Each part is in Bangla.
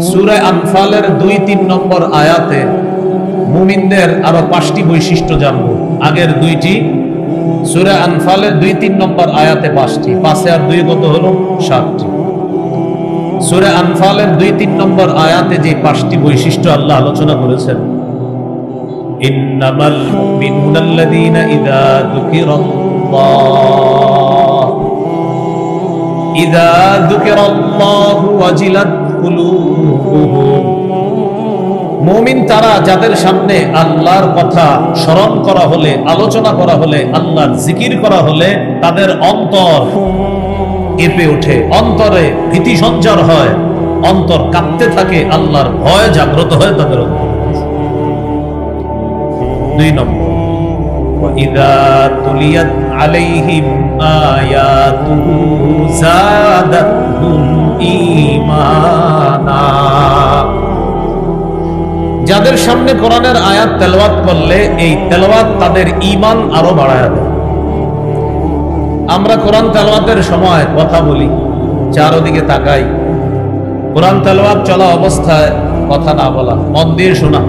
সূরা আনফালের ২-৩ নম্বর আয়াতে মুমিনদের আরো ৫টি বৈশিষ্ট্য জানবো। আগের দুইটি সূরা আনফালের ২-৩ নম্বর আয়াতে ৫টি, ৫ আর ২ কত হলো? ৭টি। সূরা আনফালের ২-৩ নম্বর আয়াতে যে ৫টি বৈশিষ্ট্য আল্লাহ আলোচনা করেছেন, ইন্নামাল মুমিনুনাল্লাযীনা ইযা যুকিরাল্লাহু ওয়াজিলাত কুলুবুহুম। মুমিন তারা যাদের সামনে আল্লাহর কথা স্মরণ করা হলে, আলোচনা করা হলে, আল্লাহর জিকির করা হলে তাদের অন্তর কেঁপে ওঠে, অন্তরে ভীতি সঞ্চার হয়, অন্তর কাঁপতে থাকে, আল্লাহর ভয় জাগ্রত হয় তাদের অন্তর। ২ নম্বর, وَإِذَا تُلِيَتْ عَلَيْهِمْ آيَاتُهُ زَادَتْهُمْ ঈমানা। যাদের সামনে কোরআনের আয়াত তেলাওয়াত করলে এই তেলাওয়াত তাদের ঈমান আরো বাড়ায় দেয়। আমরা কোরআন তেলাওয়াতের সময় কথা বলি, চারদিকে তাকাই, কোরআন তেলাওয়াত চলা অবস্থায় কথা না বলা, মন দিয়ে শোনা।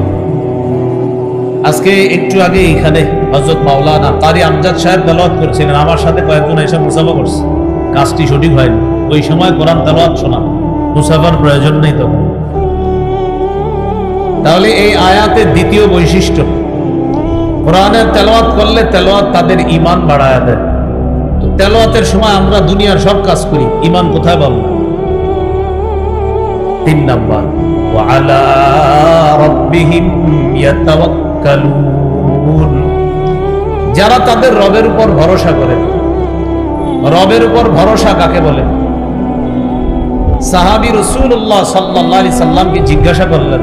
আজকে একটু আগে এখানে হযরত মাওলানা কারি আমজাদ সাহেব তেলাওয়াত করছিলেন, আমার সাথে কয়েকজন এসে মুসাফা করছে, কাজটি সঠিক হয়নি। ওই সময় কোরআন তেলাওয়াত শোনা, মুসাফার প্রয়োজন নেই তো। তাহলে এই আয়াতের দ্বিতীয় বৈশিষ্ট্য, কোরআনের তেলাওয়াত করলে তেলাওয়াত তাদের ঈমান বাড়ায় দেয়। তো তেলাওয়াতের সময় আমরা দুনিয়ার সব কাজ করি, ঈমান কোথায় বল? ৩ নাম্বার, ওয়া আলা রাব্বিহিম ইয়াতাওয়াক্কালুন। যারা তাদের রবের উপর ভরসা করে। রবের উপর ভরসা কাকে বলে? সাহাবী রাসূলুল্লাহ সাল্লাল্লাহু আলাইহি সাল্লামকে জিজ্ঞাসা করলেন,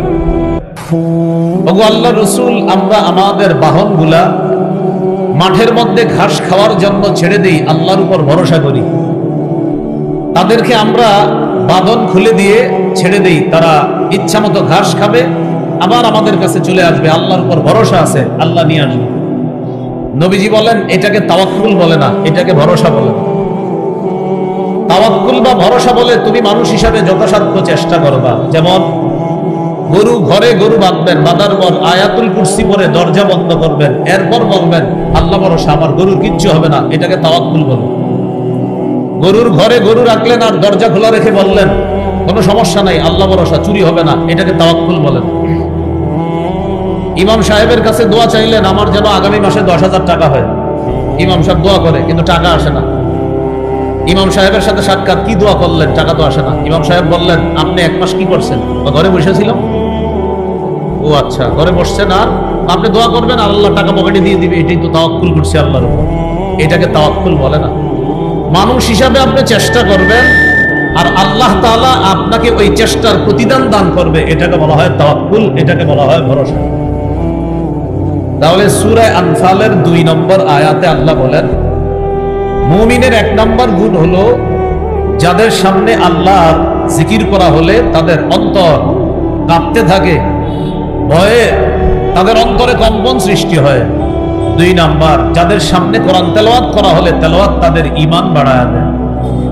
ওগো আল্লাহর রাসূল, আমরা আমাদের বাহনগুলা মাঠের মধ্যে ঘাস খাওয়ার জন্য ছেড়ে দেই, আল্লাহর উপর ভরসা করি। তাদেরকে আমরা বাঁধন খুলে দিয়ে ছেড়ে দেই, তারা ইচ্ছা মতো ঘাস খাবে, আবার আমাদের কাছে চলে আসবে, আল্লাহর উপর ভরসা আছে, আল্লাহ নিয়ে আসবে। নবীজি বলেন, এটাকে তাওয়াক্কুল বলে না, এটাকে ভরসা বলে। তাওয়াক্কুল বা ভরসা বলে তুমি মানুষ হিসাবে যথাসাধ্য চেষ্টা করবা। যেমন গরু, ঘরে গরু বাঁধবেন, বাঁধার পর আয়াতুল কুরসি পরে দরজা বন্ধ করবেন, এরপর বলবেন আল্লাহ ভরসা, আমার গরুর কিচ্ছু হবে না, এটাকে তাওয়াক্কুল বলে। গরুর ঘরে গরু রাখলেন আর দরজা খোলা রেখে বললেন কোনো সমস্যা নাই, আল্লাহ ভরসা, চুরি হবে না, এটাকে তাওয়াক্কুল বলেন। ইমাম সাহেবের কাছে দোয়া চাইলেন, আমার যেন আগামী মাসে ১০,০০০ টাকা হয়। ইমাম সাহেব দোয়া করে কিন্তু টাকা আসে না। ইমাম সাহেবের সাথে সাক্ষাৎ, কি দোয়া করলেন, টাকা তো আসে না। ইমাম সাহেব বললেন, আপনি ১ মাস কি করছেন? ঘরে বসেছিলাম। ও আচ্ছা, ঘরে বসছেন, আর আপনি দোয়া করবেন আর আল্লাহ টাকা পকেটে দিয়ে দিবে, এটাই তো তাওয়াক্কুল করছে আল্লাহর উপর। এটাকে তাওয়াক্কুল বলে না। মানুষ হিসাবে আপনি চেষ্টা করবেন আর আল্লাহ তাআলা আপনাকে ওই চেষ্টার প্রতিদান দান করবে, এটাকে বলা হয় তাওয়াক্কুল, এটাকে বলা হয় ভরসা। তাহলে সূরা আনফালের ২ নম্বর আয়াতে আল্লাহ বলেন, মুমিনের ১ নম্বর গুণ হলো যাদের সামনে আল্লাহর জিকির করা হলে তাদের অন্তর কাঁপতে থাকে, ভয়ে তাদের অন্তরে কম্পন সৃষ্টি হয়। ২ নাম্বার, যাদের সামনে কোরআন তেলাওয়াত করা হলে তেলাওয়াত তাদের ঈমান বাড়ায় দেয়।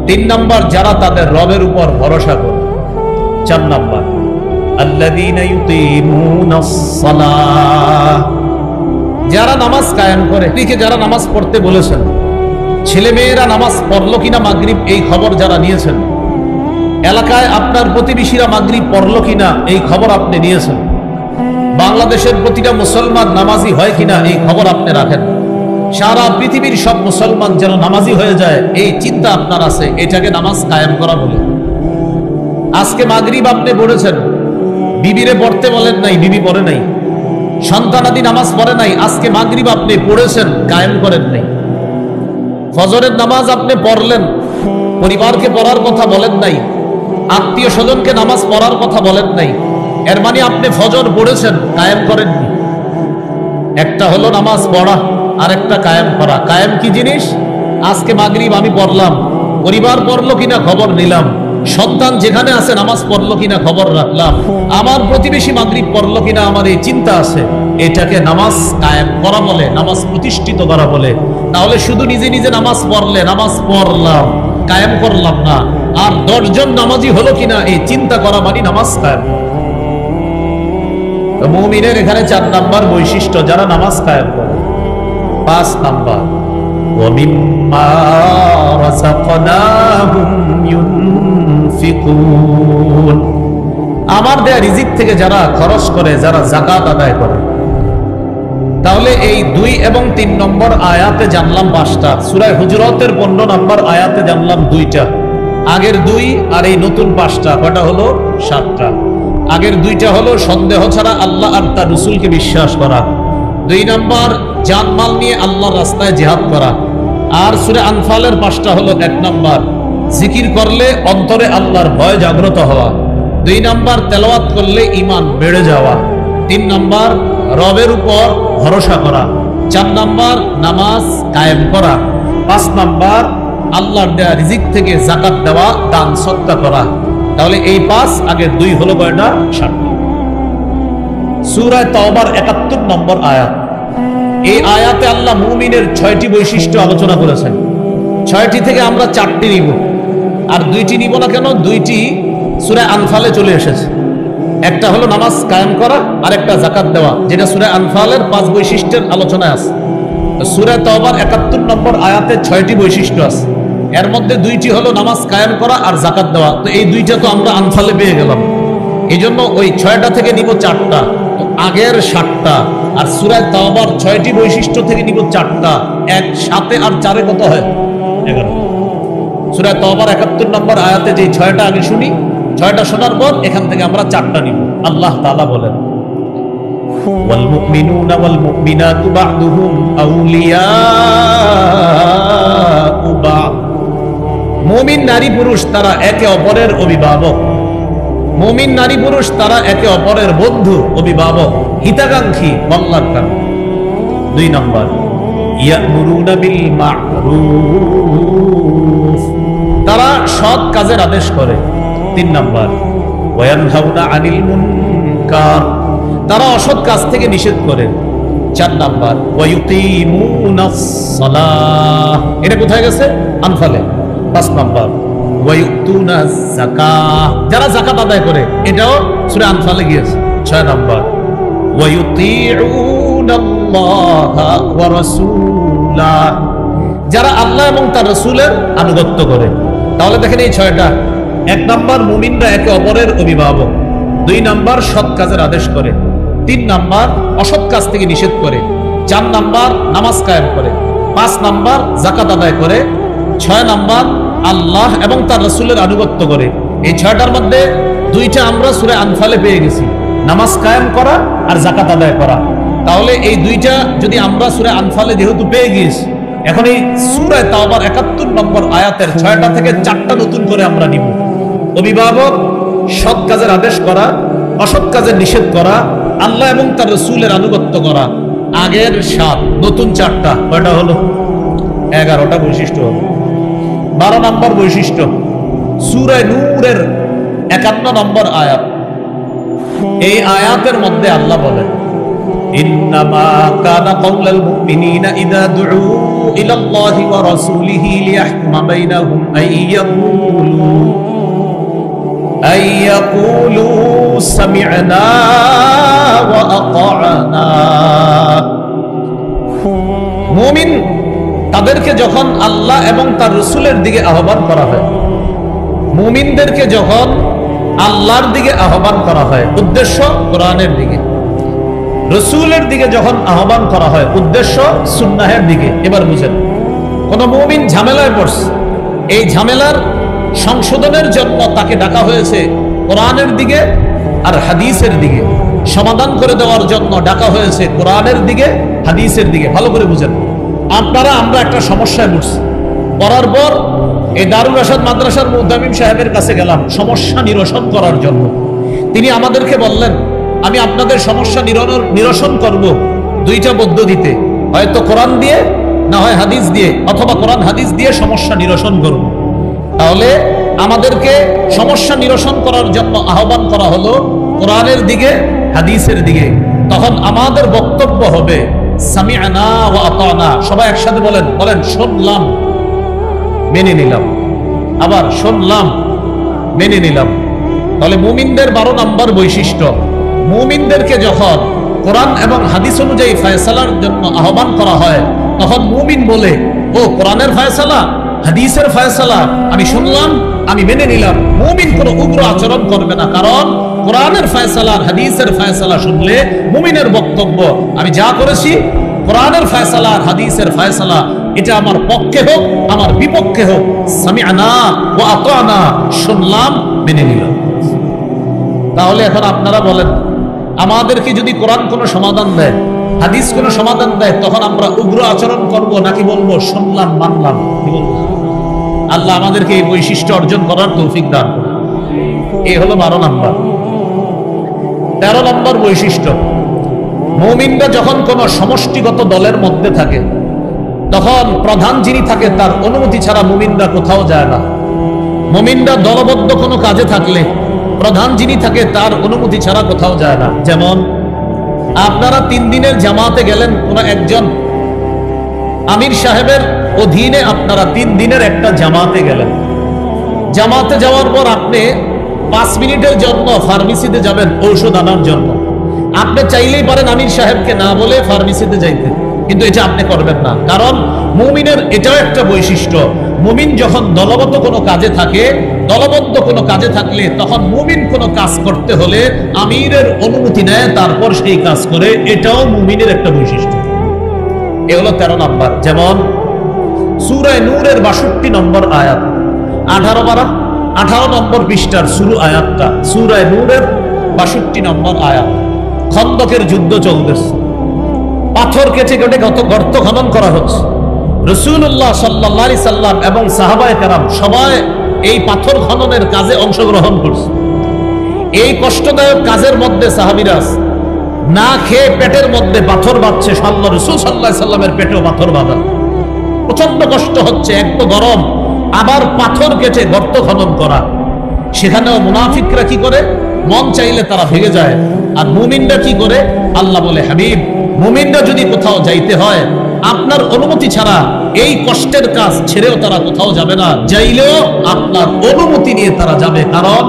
৩ নাম্বার, যারা তাদের রবের উপর ভরসা করে। ৪ নাম্বার, আল্লাযীনা ইউকিমুনাস সালাহ, যারা নামাজ কায়েম করে। দিকে যারা নামাজ পড়তে বলেছেন, ছেলে মেয়েরা নামাজ পড়লো কিনা মাগরিব এই খবর যারা নিয়েছেন, এলাকায় আপনার প্রতিবেশীরা মাগরিব পড়লো কিনা এই খবর আপনি নিয়েছেন, বাংলাদেশের প্রতিটা মুসলমান নামাজি হয় কিনা এই খবর আপনি রাখেন, সারা পৃথিবীর সব মুসলমান যেন নামাজি হয়ে যায় এই চিন্তা আপনার আছে, এটাকে নামাজ কায়েম করা বলে। আজকে মাগরিব আপনি পড়েছেন, বিবিরে পড়তে বলেন নাই, বিবি পড়ে নাই, সন্তানাদি নামাজ পড়ে নাই, আজকে মাগরিব আপনি পড়েছেন, কায়েম করেন নাই। ফজরের নামাজ আপনি পড়লেন, পরিবারকে পড়ার কথা বলেন নাই, আত্মীয় স্বজনকে নামাজ পড়ার কথা বলেন নাই, এর মানে আপনি ফজর পড়েছেন, কায়েম করেননি। একটা হলো নামাজ পড়া আর একটা কায়েম করা। কায়েম কি জিনিস? আজকে মাগরিব আমি পড়লাম, পরিবার পড়লো কিনা খবর নিলাম, সন্তান যেখানে আছে নামাজ পড়লো কিনা খবর রাখলাম, আমার প্রতিবেশী মাগরিব পড়লো কিনা আমার এই চিন্তা আছে, এটাকে নামাজ কায়েম করা বলে, নামাজ প্রতিষ্ঠিত করা বলে। তাহলে শুধু নিজে নিজে নামাজ পড়লে, নামাজ পড়লাম, কায়েম করলাম না, আর 10 জন নামাজি হলো কিনা এই চিন্তা করা মানে নামাজ কায়েম। তো মুমিনের এখানে 4 নাম্বার বৈশিষ্ট্য, যারা নামাজ কায়েম করে। 5 নাম্বার ওয়ামিম্মা রাযাকনাহুম ইউনফিকুন, আমার দেয়া রিজিক থেকে যারা খরচ করে, যারা যাকাত আদায় করে। তাহলে এই 2 এবং 3 নম্বর আয়াতে জানলাম 5টা, সূরা হুজুরাতের 15 নম্বর আয়াতে জানলাম 2টা। আগের 2 আর এই নতুন 5টা, কয়টা হলো? 7টা। আগের 2টা হলো সন্দেহ ছাড়া আল্লাহ আর তার রাসূলকে বিশ্বাস করা। 2 নম্বর জানমাল নিয়ে আল্লাহর রাস্তায় জিহাদ করা। আর সূরা আনফালের 5টা হলো 1 নম্বর জিকির করলে অন্তরে আল্লাহর ভয় জাগ্রত হওয়া। 2 নম্বর তেলাওয়াত করলে ঈমান বেড়ে যাওয়া। 3 নম্বর রবের উপর ভরসা করা। 4 নম্বর নামাজ কায়েম করা। 5 নম্বর আল্লাহর দেয়া রিজিক থেকে যাকাত দেওয়া, দান সদকা করা। তাহলে এই 5 আগের 2 হলো কয়টা? 7টা। সূরা তাওবার 71 নম্বর আয়াত। এই আয়াতে আল্লাহ মুমিনের 6টি বৈশিষ্ট্য আলোচনা করেছেন। 6টি থেকে আমরা 4টি নিব, আর 2টি নিব না কেন? 2টি সূরা আনফালে চলে এসেছে। একটা হলো নামাজ কায়েম করা, আর একটা যাকাত দেওয়া, যেটা সূরা আনফালের 5 বৈশিষ্ট্যের আলোচনায় আছে। সূরা তাওবার 71 নম্বর আয়াতে 6টি বৈশিষ্ট্য আছে। এর মধ্যে 2টি হলো নামাজ কায়েম করা আর যাকাত দেওয়া। তো এই 2টা তো আমরা আনফালে পেয়ে গেলাম, এই জন্য ওই 6টা থেকে নিব 4টা। তো আগের 7টা আর সূরা তাওবার 6টি বৈশিষ্ট্য থেকে নিব 4টা। 1 7 আর 4 কত হয়? 11। সূরা তাওবার 71 নম্বর আয়াতে যে 6টা আগে শুনি, 6টা শোনার পর এখান থেকে আমরা 4টা নিব। আল্লাহ তাআলা বলেন, ওয়াল মুমিনুনা ওয়াল মুমিনাতু বা'দুহুম আউলিয়াউ বা'দ। মুমিন নারী পুরুষ তারা একে অপরের অভিভাবক। মুমিন নারী পুরুষ তারা একে অপরের বন্ধু, অভিভাবক, হিতাকাঙ্ক্ষী, কল্যাণ কামী। 2 নম্বর ইয়ামুরুনা বিল মা'রুফ, তারা সৎ কাজের আদেশ করে। 3 নম্বর ওয়ায়ানহাউনা আনিল মুনকার, তারা অসৎ কাজ থেকে নিষেধ করে। 4 নম্বর ওয়ায়ুকিমুনাস সালাহ, এটা কোথায় গেছে? আনফালে। 5 নম্বর ওয়ায়ুতুনাজ যাকাত, যারা যাকাত আদায় করে, এটাও সূরা আনফালে গিয়েছে। 6 নম্বর ওয়ায়ুতিউনাল্লাহা ওয়া রাসূলাহ, যারা আল্লাহ এবং তার রাসূলের আনুগত্য করে। তাহলে দেখেন এই 6টা। 1 নম্বর মুমিনরা একে অপরের অভিভাবক। 2 নম্বর সৎ কাজের আদেশ করে। 3 নম্বর অসৎ কাজ থেকে নিষেধ করে। 4 নম্বর নামাজ কায়েম করে। 5 নম্বর যাকাত আদায় করে। 6 নম্বর আল্লাহ এবং তার রাসূলের আনুগত্য করে। এই 6টার মধ্যে 2টা আমরা সূরা আনফালে পেয়ে গেছি, নামাজ কায়েম করা আর যাকাত আদায় করা। তাহলে এই 2টা যদি আমরা সূরা আনফালে যেহেতু পেয়ে গেছি, এখন এই সূরা তাওবার 71 নম্বর আয়াতের 6টা থেকে 4টা নতুন করে আমরা নিব। অভিভাবক, সৎ কাজের আদেশ করা, অসৎ কাজের নিষেধ করা, আল্লাহ এবং তার রাসূলের আনুগত্য করা। আগের 7, নতুন 4টা, কয়টা হলো? 11টা বৈশিষ্ট্য হলো। 12 নম্বর বৈশিষ্ট্য সূরা নূরের 51 নম্বর আয়াত। এই আয়াতের মধ্যে আল্লাহ বলেন, ইন্নামা কানা কাওলাল মুমিনিনা ইযা দুউ ইলাল্লাহি ওয়া রাসূলিহি লিয়াহকুমা বাইনাহুম আইয়াকুলু সামি'না ওয়া আতা'না। মুমিন তাদেরকে যখন আল্লাহ এবং তার রাসূলের দিকে আহ্বান করা হয়, মুমিনদেরকে যখন আল্লাহর দিকে আহ্বান করা হয়, উদ্দেশ্য কোরআনের দিকে, রাসূলের দিকে যখন আহ্বান করা হয়, উদ্দেশ্য সুন্নাহের দিকে। এবার বুঝেন, কোন মুমিন ঝামেলায় পড়ছে, এই ঝামেলার সংশোধনের জন্য তাকে ডাকা হয়েছে কোরআনের দিকে আর হাদিসের দিকে। সমাধান করে দেওয়ার জন্য ডাকা হয়েছে কোরআনের দিকে, হাদিসের দিকে। ভালো করে বুঝেন, আমরা একটা সমস্যায় পড়ছি, পড়ার পর এই দারুল রাশাদ মাদ্রাসার মুহতামিম সাহেবের কাছে গেলাম সমস্যা নিরসন করার জন্য। তিনি আমাদেরকে বললেন, আমি আপনাদের সমস্যা নিরসন করব 2টা পদ্ধতিতে, হয়তো কোরআন দিয়ে, না হয় হাদিস দিয়ে, অথবা কোরআন হাদিস দিয়ে সমস্যা নিরসন করব। তাহলে আমাদেরকে সমস্যা নিরসন করার জন্য আহ্বান করা হলো কোরআনের দিকে, হাদিসের দিকে। তখন আমাদের বক্তব্য হবে সামি'না ওয়া আতা'না। সবাই একসাথে বলেন, শুনলাম, মেনে নিলাম। আবার শুনলাম, মেনে নিলাম। তাহলে মুমিনদের 12 নম্বর বৈশিষ্ট্য, মুমিনদেরকে যখন কোরআন এবং হাদিস অনুযায়ী ফয়সালার জন্য আহ্বান করা হয়, তখন মুমিন বলে, ও কোরআনের ফয়সালা, হাদিসের ফয়সালা আমি শুনলাম, আমি মেনে নিলাম। মুমিন কোনো উগ্র আচরণ করবে না, কারণ কোরআনের ফয়সালা আর হাদিসের ফয়সালা শুনলে মুমিনের বক্তব্য, আমি যা করেছি কোরআনের ফয়সালা আর হাদিসের ফয়সালা, এটা আমার পক্ষে হোক আমার বিপক্ষে হোক, সামিআনা ওয়া আতানা, শুনলাম মেনে নিলাম। তাহলে এখন আপনারা বলেন, আমাদেরকে যদি কোরআন কোনো সমাধান দেয়, হাদিস কোনো সমাধান দেয়, তখন আমরা উগ্র আচরণ করব নাকি বলবো শুনলাম মানলাম? কি বলবো? আল্লাহ আমাদেরকে এই বৈশিষ্ট্য অর্জন করার তৌফিক দান করুন। এই হলো 12 নম্বর। 13 নম্বর বৈশিষ্ট্য, মুমিনরা যখন কোনো সমষ্টিগত দলের মধ্যে থাকে, তখন প্রধান যিনি থাকে তার অনুমতি ছাড়া মুমিনরা কোথাও যায় না। মুমিনরা দলবদ্ধ কোনো কাজে থাকলে প্রধান যিনি থাকে তার অনুমতি ছাড়া কোথাও যায় না। যেমন আপনারা 3 দিনের জামাতে গেলেন, কোন একজন আমির সাহেবের অধীনে আপনারা 3 দিনের একটা জামাতে গেলেন। জামাতে যাওয়ার পর আপনি 5 মিনিটের জন্য ফার্মেসিতে যাবেন ঔষধ আনার জন্য। আপনি চাইলেই পারেন আমির সাহেবকে না বলে ফার্মেসিতে যাইতে, কিন্তু এটা আপনি করবেন না, কারণ মুমিনের এটাও একটা বৈশিষ্ট্য। মুমিন যখন দলবদ্ধ কোনো কাজে থাকে, দলবদ্ধ কোনো কাজে থাকলে তখন মুমিন কোনো কাজ করতে হলে আমিরের অনুমতি নেয়, তারপর সেই কাজ করে, এটাও মুমিনের একটা বৈশিষ্ট্য। এ হলো 13 নম্বর। যেমন সূরা নূরের 62 নম্বর আয়াত, 18 নম্বর পৃষ্ঠার শুরু আয়াতটা, সূরা নূরের 62 নম্বর আয়াত। খন্দকের যুদ্ধ চলতেছে, পাথর কেটে কেটে গর্ত খনন করা হচ্ছে। রাসূলুল্লাহ সাল্লাল্লাহু আলাইহি সাল্লাম এবং সাহাবায়ে কেরাম সবাই এই পাথর খননের কাজে অংশগ্রহণ করছে। এই কষ্টদায়ক কাজের মধ্যে সাহাবীরা না খেয়ে পেটের মধ্যে পাথর বাঁধছে, রাসূল সাল্লাল্লাহু আলাইহি সাল্লামের পেটেও পাথর বাঁধা। প্রচন্ড কষ্ট হচ্ছে, এক তো গরম, আবার পাথর কেটে গর্ত খনন করা। সেখানেও মুনাফিকরা কি করে? মন চাইলে তারা ভেঙে যায়। আর মুমিনরা কি করে? আল্লাহ বলে, হাবিব, মুমিনরা যদি কোথাও যাইতে হয় আপনার অনুমতি ছাড়া এই কষ্টের কাজ ছেড়েও তারা কোথাও যাবে না, যাইলেও আপনার অনুমতি নিয়ে তারা যাবে। কারণ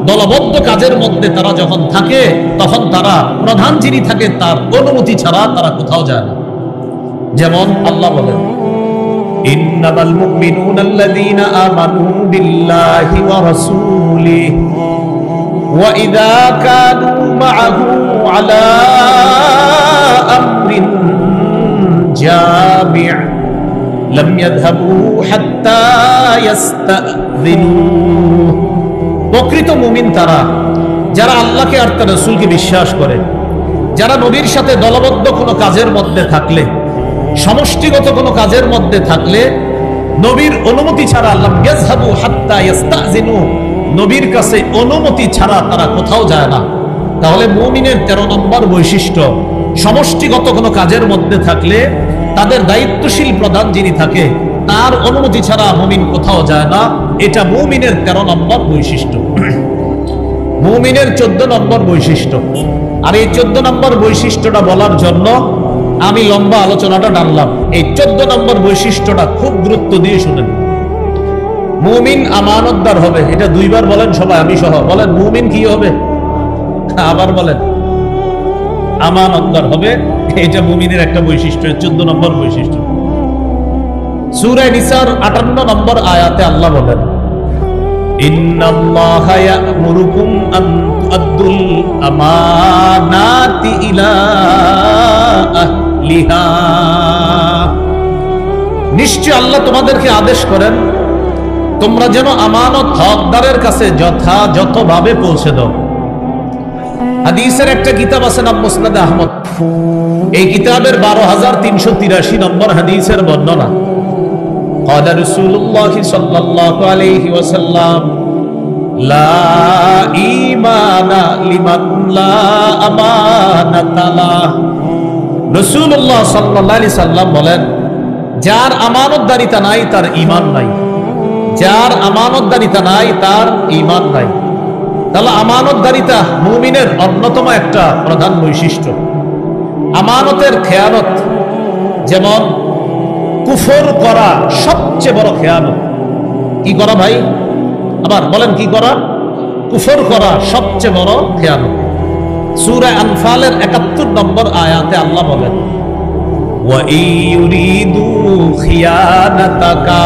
দলবদ্ধ কাজের মধ্যে তারা যখন থাকে, তখন তারা প্রধান যিনি থাকে তার অনুমতি ছাড়া তারা কোথাও যায় না। যেমন আল্লাহ বলেন, ইন্নামাল মুমিনুনা আল্লাযীনা আমানু বিল্লাহি ওয়া রাসূলিহি ওয়া ইযা কানু মা'আহু আলা আমরিন জামি' লাম ইয়াযহাবু হাত্তা ইস্তাযিনু। প্রকৃত মুমিন তারা যারা আল্লাহকে আর তার রাসূলকে বিশ্বাস করে, যারা নবীর সাথে দলবদ্ধ কোনো কাজের মধ্যে থাকলে, সমষ্টিগত কোনো কাজের মধ্যে থাকলে নবীর অনুমতি ছাড়া, লাম ইয়াযহাবু হাত্তা ইস্তাযিনু, নবীর কাছে অনুমতি ছাড়া তারা কোথাও যায় না। তাহলে মুমিনের 13 নম্বর বৈশিষ্ট্য, সমষ্টিগত কোনো কাজের মধ্যে থাকলে তাদের দায়িত্বশীল প্রধান যিনি থাকে তার অনুমতি ছাড়া মুমিন কোথাও যায় না। এটা মুমিনের 13 নম্বর বৈশিষ্ট্য। মুমিনের 14 নম্বর বৈশিষ্ট্য। আর এই 14 নম্বর বৈশিষ্ট্যটা বলার জন্য আমি লম্বা আলোচনাটা টানলাম। এই 14 নম্বর বৈশিষ্ট্যটা খুব গুরুত্ব দিয়ে শুনেন। মুমিন আমানতদার হবে, এটা 2 বার বলেন সবাই, আমি সহ বলেন, মুমিন কি হবে? আবার বলেন, আমানতদার হবে। এটা মুমিনের একটা বৈশিষ্ট্য, 14 নম্বর বৈশিষ্ট্য। সূরা নিসার 58 নম্বর আয়াতে আল্লাহ বলেন, ইন্নাল্লাহা ইয়া'মুরুকুম আন তু'আদ্দুল আমানাতি ইলা আহলিহা। নিশ্চয় আল্লাহ তোমাদেরকে আদেশ করেন তোমরা যেন আমানত হকদারের কাছে যথাযথভাবে পৌঁছে দাও। হাদিসের একটা কিতাব আছে নাম মুসনাদ আহমদ। এই কিতাবের 12383 নম্বর হাদিসের বর্ণনা। قال رسول الله صلى الله عليه وسلم لا إيمان لمن لا أمانة له। রাসূলুল্লাহ সাল্লাল্লাহু আলাইহি সাল্লাম বলেন, যার আমানতদারিতা নাই তার ঈমান নাই, যার আমানতদারিতা নাই তার ঈমান নাই। তাহলে আমানতদারিতা মুমিনের অন্যতম একটা প্রধান বৈশিষ্ট্য। আমানতের খেয়ানত, যেমন কুফর করা সবচেয়ে বড় খেয়ানত। কি করা ভাই? আবার বলেন, কি করা? কুফর করা সবচেয়ে বড় খেয়ানত। সূরা আনফালের ৭১ নম্বর আয়াতে আল্লাহ বলেন, ওয়া ইউরিদু খিয়ানাতাকা,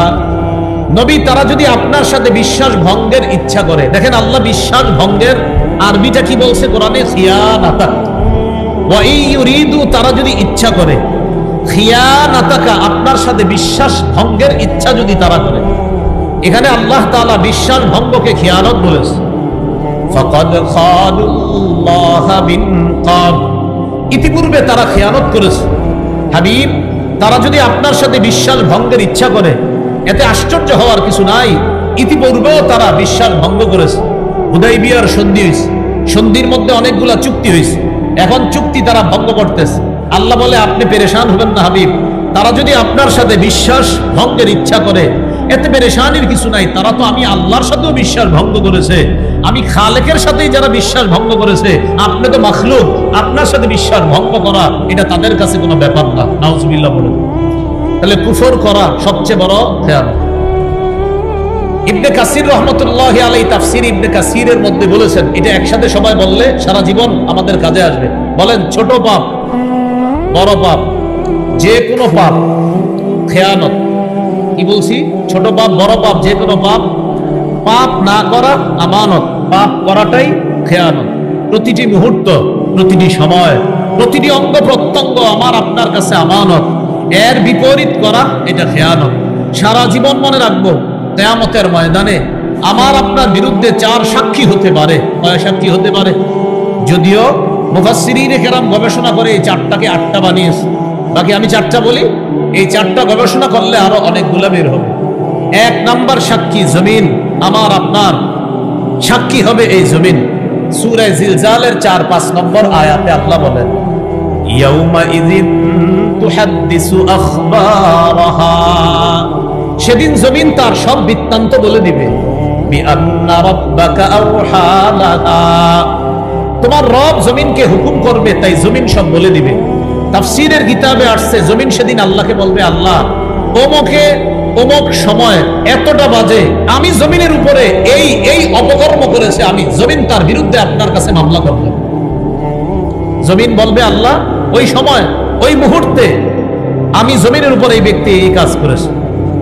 নবী তারা যদি আপনার সাথে বিশ্বাস ভঙ্গের ইচ্ছা করে, দেখেন আল্লাহ বিশ্বাস ভঙ্গের আরবিটা কি বলছে কোরআনে? খিয়ানাতাক। ওয়া ইউরিদু, তারা যদি ইচ্ছা করে, খিয়ানাতাকা, আপনার সাথে বিশ্বাস ভঙ্গের ইচ্ছা যদি তারা করে। এখানে আল্লাহ তাআলা বিশ্বাস ভঙ্গকে খিয়ানত বলেছে। ফাকাদ খাদুল্লাহ মিন ক্বাব, ইতিপূর্বে তারা খিয়ানত করেছে। হাবিব, তারা যদি আপনার সাথে বিশ্বাস ভঙ্গের ইচ্ছা করে, এতে আশ্চর্য হওয়ার কিছু নাই। ইতিপূর্বেও তারা বিশ্বাস ভঙ্গ করেছে। হুদাইবিয়ার সন্ধি হয়েছে, সন্ধির মধ্যে অনেকগুলা চুক্তি হয়েছে, এখন চুক্তি তারা ভঙ্গ করতেছে। আল্লাহ বলে, আপনি পেরেশান হবেন না হাবিব, তারা যদি আপনার সাথে বিশ্বাস ভঙ্গের ইচ্ছা করে, এতে পেরেশানির কিছু নাই। তারা তো আমি আল্লাহর সাথেও বিশ্বাস ভঙ্গ করেছে, আমি খালেকের সাথেই যারা বিশ্বাস ভঙ্গ করেছে, আপনি তো মাখলুক, আপনার সাথে বিশ্বাস ভঙ্গ করা এটা তাদের কাছে কোনো ব্যাপার না। নাউজুবিল্লাহ বলে। তাহলে কুফর করা সবচেয়ে বড় খেয়ানত। ইবনে কাসির রহমতুল্লাহি আলাইহি তাফসীর ইবনে কাসিরের মধ্যে বলেছেন, এটা একসাথে সবাই বললে সারা জীবন আমাদের কাজে আসবে। বলেন, ছোট পাপ, বড় পাপ, যে কোনো পাপ খেয়ানত। কি বলছি? ছোট পাপ, বড় পাপ, যে কোনো পাপ। পাপ না করা আমানত, পাপ করাটাই খেয়ানত। প্রতিটি মুহূর্ত, প্রতিটি সময়, প্রতিটি অঙ্গ প্রত্যঙ্গ আমার আপনার কাছে আমানত। এর বিপরীত করা এটা খেয়ানত। সারা জীবন মনে রাখবো, কিয়ামতের ময়দানে আমার আপনার বিরুদ্ধে 4 সাক্ষী হতে পারে। কয় সাক্ষী হতে পারে? যদিও মুফাসসিরিনে কেরাম গবেষণা করে এই 4টাকে 8টা বানিয়েছে, বাকি আমি 4টা বলি। এই 4টা গবেষণা করলে আরো অনেকগুলা বের হবে। 1 নাম্বার সাক্ষী জমিন, আমার আপনার সাক্ষী হবে এই জমিন। সূরা জিলজালের 4-5 নম্বর আয়াতে আল্লাহ বলেন, ইয়াউমা ইযিন তুহাদ্দিসু আখবারাহা, সেদিন জমিন তার সব বৃত্তান্ত বলে দিবে। বিআন্না রাব্বাকা আওহা লাহা, তোমার রব জমিনকে হুকুম করবে, তাই জমিন সব বলে দিবে। তাফসীরের কিতাবে আসছে, জমিন সেদিন আল্লাহকে বলবে, আল্লাহ ওমকে অমুক সময় এতটা বাজে আমি জমিনের উপরে এই এই অপকর্ম করেছে, আমি জমিন তার বিরুদ্ধে আপনার কাছে মামলা করব। জমিন বলবে, আল্লাহ ওই সময় ওই মুহূর্তে আমি জমিনের উপরে এই ব্যক্তি এই কাজ করেছে।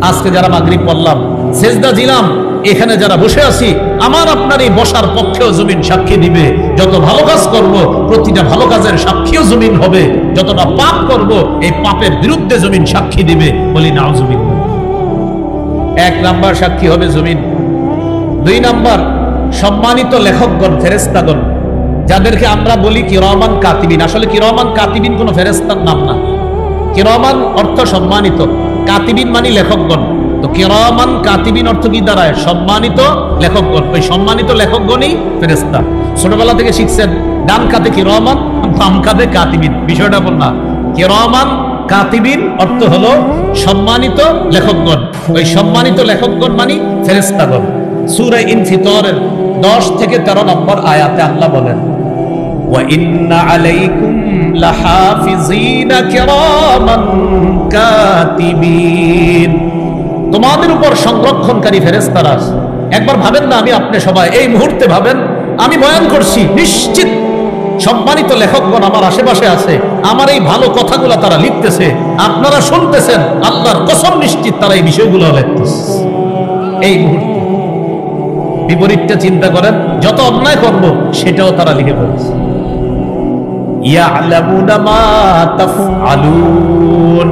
আজকে যারা মাগরিব পড়লাম, সেজদা দিলাম, এখানে যারা বসে আছি, আমার আপনার এই বসার পক্ষেও জমিন সাক্ষী দিবে। যত ভালো কাজ করব, প্রতিটা ভালো কাজের সাক্ষীও জমিন হবে। যতটা পাপ করব, এই পাপের বিরুদ্ধে জমিন সাক্ষী দিবে। বলি নাউজুবিল্লাহ। 1 নাম্বার সাক্ষী হবে জমিন। 2 নাম্বার সম্মানিত লেখকগণ, ফেরেশতাগণ, যাদেরকে আমরা বলি কিরামান কাতিবিন। আসলে কিরামান কাতিবিন কোনো ফেরেশতার নাম না। কিরামান অর্থ সম্মানিত, কাতিবিন মানে লেখকগণ। তো কিরামান কাতিবিন অর্থ কি দাঁড়ায়? সম্মানিত লেখকগণ। ওই সম্মানিত লেখকগণই ফেরেশতা। ছোটবেলা থেকে শিখছেন, ডান কাতে কিরামান, বাম কাতে কাতিবিন। বিষয়টা বল না, কিরামান কাতিবিন অর্থ হলো সম্মানিত লেখকগণ। ওই সম্মানিত লেখকগণ মানে ফেরেশতাগণ। সূরা ইনফিতরের 10 থেকে 13 নম্বর আয়াতে আল্লাহ বলেন, ওয়া ইন্না আলাইকুম লাহাফিজিনা কিরামান কাতিবিন, তোমাদের উপর সংরক্ষণকারী ফেরেশতারা আছে। একবার ভাবেন না, আমি আপনি সবাই এই মুহূর্তে ভাবেন, আমি বয়ান করছি, নিশ্চিত সম্মানিত লেখকগণ আমার আশেপাশে আছে, আমার এই ভালো কথাগুলো তারা লিখতেছে, আপনারা শুনতেছেন। আল্লাহর কসম, নিশ্চিত তারা এই বিষয়গুলো লিখতেছে এই মুহূর্তে। বিপরীতটা চিন্তা করেন, যত অন্যায় করব সেটাও তারা লিখে ফেলছে। ইয়ালামুনা মা তাফআলুন,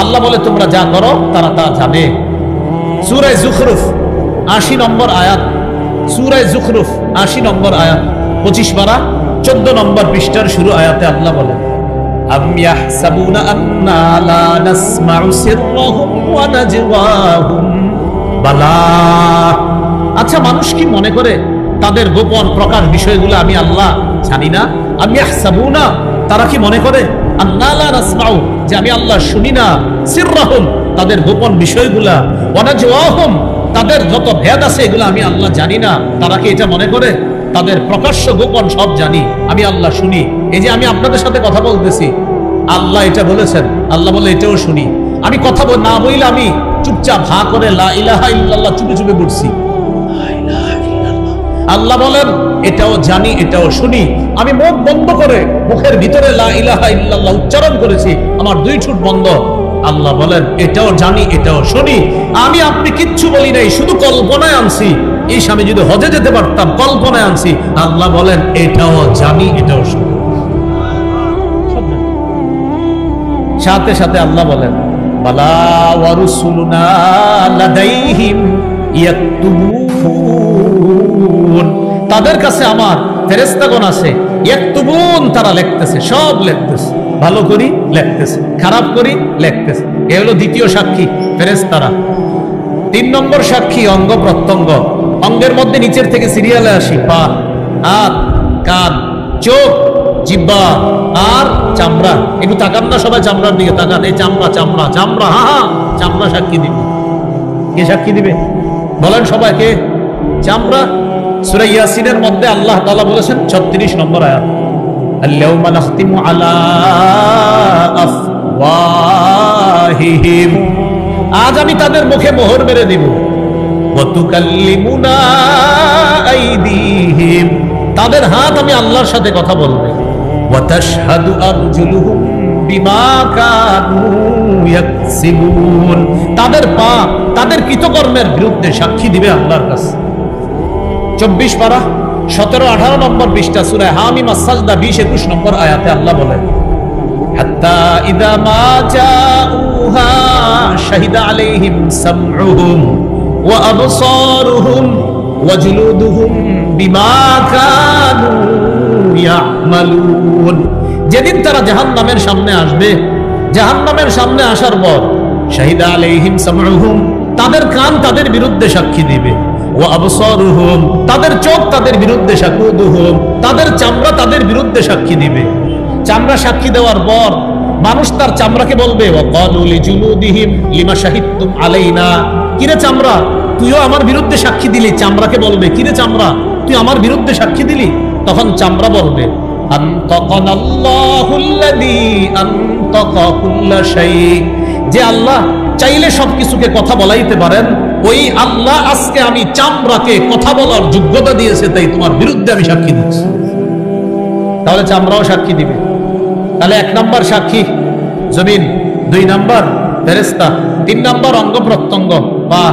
আল্লাহ বলে তোমরা যা করো তারা তা জানে। সূরা যুখরুফ 80 নম্বর আয়াত, সূরা যুখরুফ 80 নম্বর আয়াত 25 পারা 14 নম্বর পৃষ্ঠার শুরু আয়াতে আল্লাহ বলেন, আম ইয়াহসাবুনা আন্না লা নাসমাউ সিররাহুম ওয়া নাজওয়াহুম, বালা, আচ্ছা মানুষ কি মনে করে তাদের গোপন প্রকাশ বিষয়গুলো আমি আল্লাহ জানি না? আম ইয়াহসাবুনা, তারা কি মনে করে, আন্না লা নাসমাউ, যে আমি আল্লাহ শুনি না, সিররাহুম, তাদের গোপন বিষয়গুলা, ওয়া নাজওয়াহুম, তাদের যত ভেদ আছে এগুলো আমি আল্লাহ জানি না? তারা কি এটা মনে করে? তাদের প্রকাশ্য গোপন সব জানি, আমি আল্লাহ শুনি। এই যে আমি আপনাদের সাথে কথা বলতেছি, আল্লাহ এটা বলেছেন, আল্লাহ বলে এটাও শুনি। আমি কথা না বইলে আমি চুপচাপ হা করে লা ইলাহা ইল্লাল্লাহ চুপে চুপে বলছি। আল্লাহ বলেন এটাও জানি এটাও শুনি, আমি মুখ বন্ধ করে মুখের ভিতরে লা ইলাহা ইল্লাল্লাহ উচ্চারণ করেছি, আমার দুই ঠোঁট বন্ধ। আল্লাহ বলেন এটাও জানি এটাও শুনি, আমি আপনি কিচ্ছু বলি নাই, শুধু কল্পনায় আনছি। এই আমি যদি হজে যেতে পারতাম কল্পনায় আনছি। আল্লাহ বলেন এটাও জানি এটাও শুনি। সাথে সাথে আল্লাহ বলেন বালা ওয়া রুসুলুনা লাদাইহিম ইয়াকতুবুন, তাদের কাছে আমার ফেরেশতাগণ আছে, ইয়াকতুবুন তারা লিখতেছে, সব লিখতেছে, ভালো করি লিখতেছে, খারাপ করি লিখতেছে। এ হলো দ্বিতীয় সাক্ষী ফেরেশতারা। 3 নম্বর সাক্ষী অঙ্গ প্রত্যঙ্গ। অঙ্গের মধ্যে নিচের থেকে সিরিয়ালে আসি, পা, হাত, কান, চোখ, জিহ্বা আর চামড়া। একটু তাকান না সবাই, চামড়ার দিকে তাকান। এই চামড়া চামড়া চামড়া, হ্যাঁ চামড়া সাক্ষী দিবে। কে সাক্ষী দিবে বলেন সবাই, কে? চামড়া। সূরা ইয়াসিনের মধ্যে আল্লাহ তাআলা বলেছেন 36 নম্বর আয়াত, আল-ইয়াওমা নাখতিমু আলা আফওয়াহিহিম, আজ আমি তাদের মুখে মোহর মেরে দিব। ওয়া তুকাল্লিমুনা আইদিহিম, তাদের হাত আমি আল্লাহর সাথে কথা বলবে। ওয়া তাশহাদু আরজুলুহুম বিমা কানু ইয়াকসিবুন, তাদের পা তাদের কৃতকর্মের বিরুদ্ধে সাক্ষী দিবে আল্লাহর কাছে। 24 পারা 17-18 নম্বর পৃষ্ঠা সূরা হামিম আস-সাজদা 20-21 নম্বর আয়াতে আল্লাহ বলেন হাত্তা ইযা মা জাউহা শাহিদা আলাইহিম সামউহুম ওয়া আবসারুহুম ওয়া জুলুদুহুম বিমা কানু ইয়ামালুন, যেদিন তারা জাহান্নামের সামনে আসবে, জাহান্নামের সামনে আসার পর শাহিদা আলাইহিম সামউহুম, তাদের কান তাদের বিরুদ্ধে সাক্ষী দিবে, ওয়া আবসারুহুম, তাদের চোখ তাদের বিরুদ্ধে সাক্ষী দিবে, তাদের চামড়া তাদের বিরুদ্ধে সাক্ষী দিবে। চামড়া সাক্ষী দেওয়ার পর মানুষ তার চামড়াকে বলবে ওয়া ক্বালু লিজুলুদিহিম লিমা শাহিদতুম আলাইনা, কিরে চামড়া তুইও আমার বিরুদ্ধে সাক্ষী দিলি। চামড়াকে বলবে কিরে চামড়া তুই আমার বিরুদ্ধে সাক্ষী দিলি। তখন চামড়া বলবে আনতাকানাল্লাহুল্লাযী আনতাকা কুল্লা শাই, যে আল্লাহ চাইলে সবকিছুকে কথা বলাইতে পারেন, ওই আল্লাহ আজকে আমি চামড়াকে কথা বলার যোগ্যতা দিয়েছে, তাই তোমার বিরুদ্ধে আমি সাক্ষী দিচ্ছি। তাহলে চামড়াও সাক্ষী দিবে। তাহলে 1 নম্বর সাক্ষী জমিন, 2 নম্বর ফেরেশতা, 3 নম্বর অঙ্গ প্রত্যঙ্গ, পা,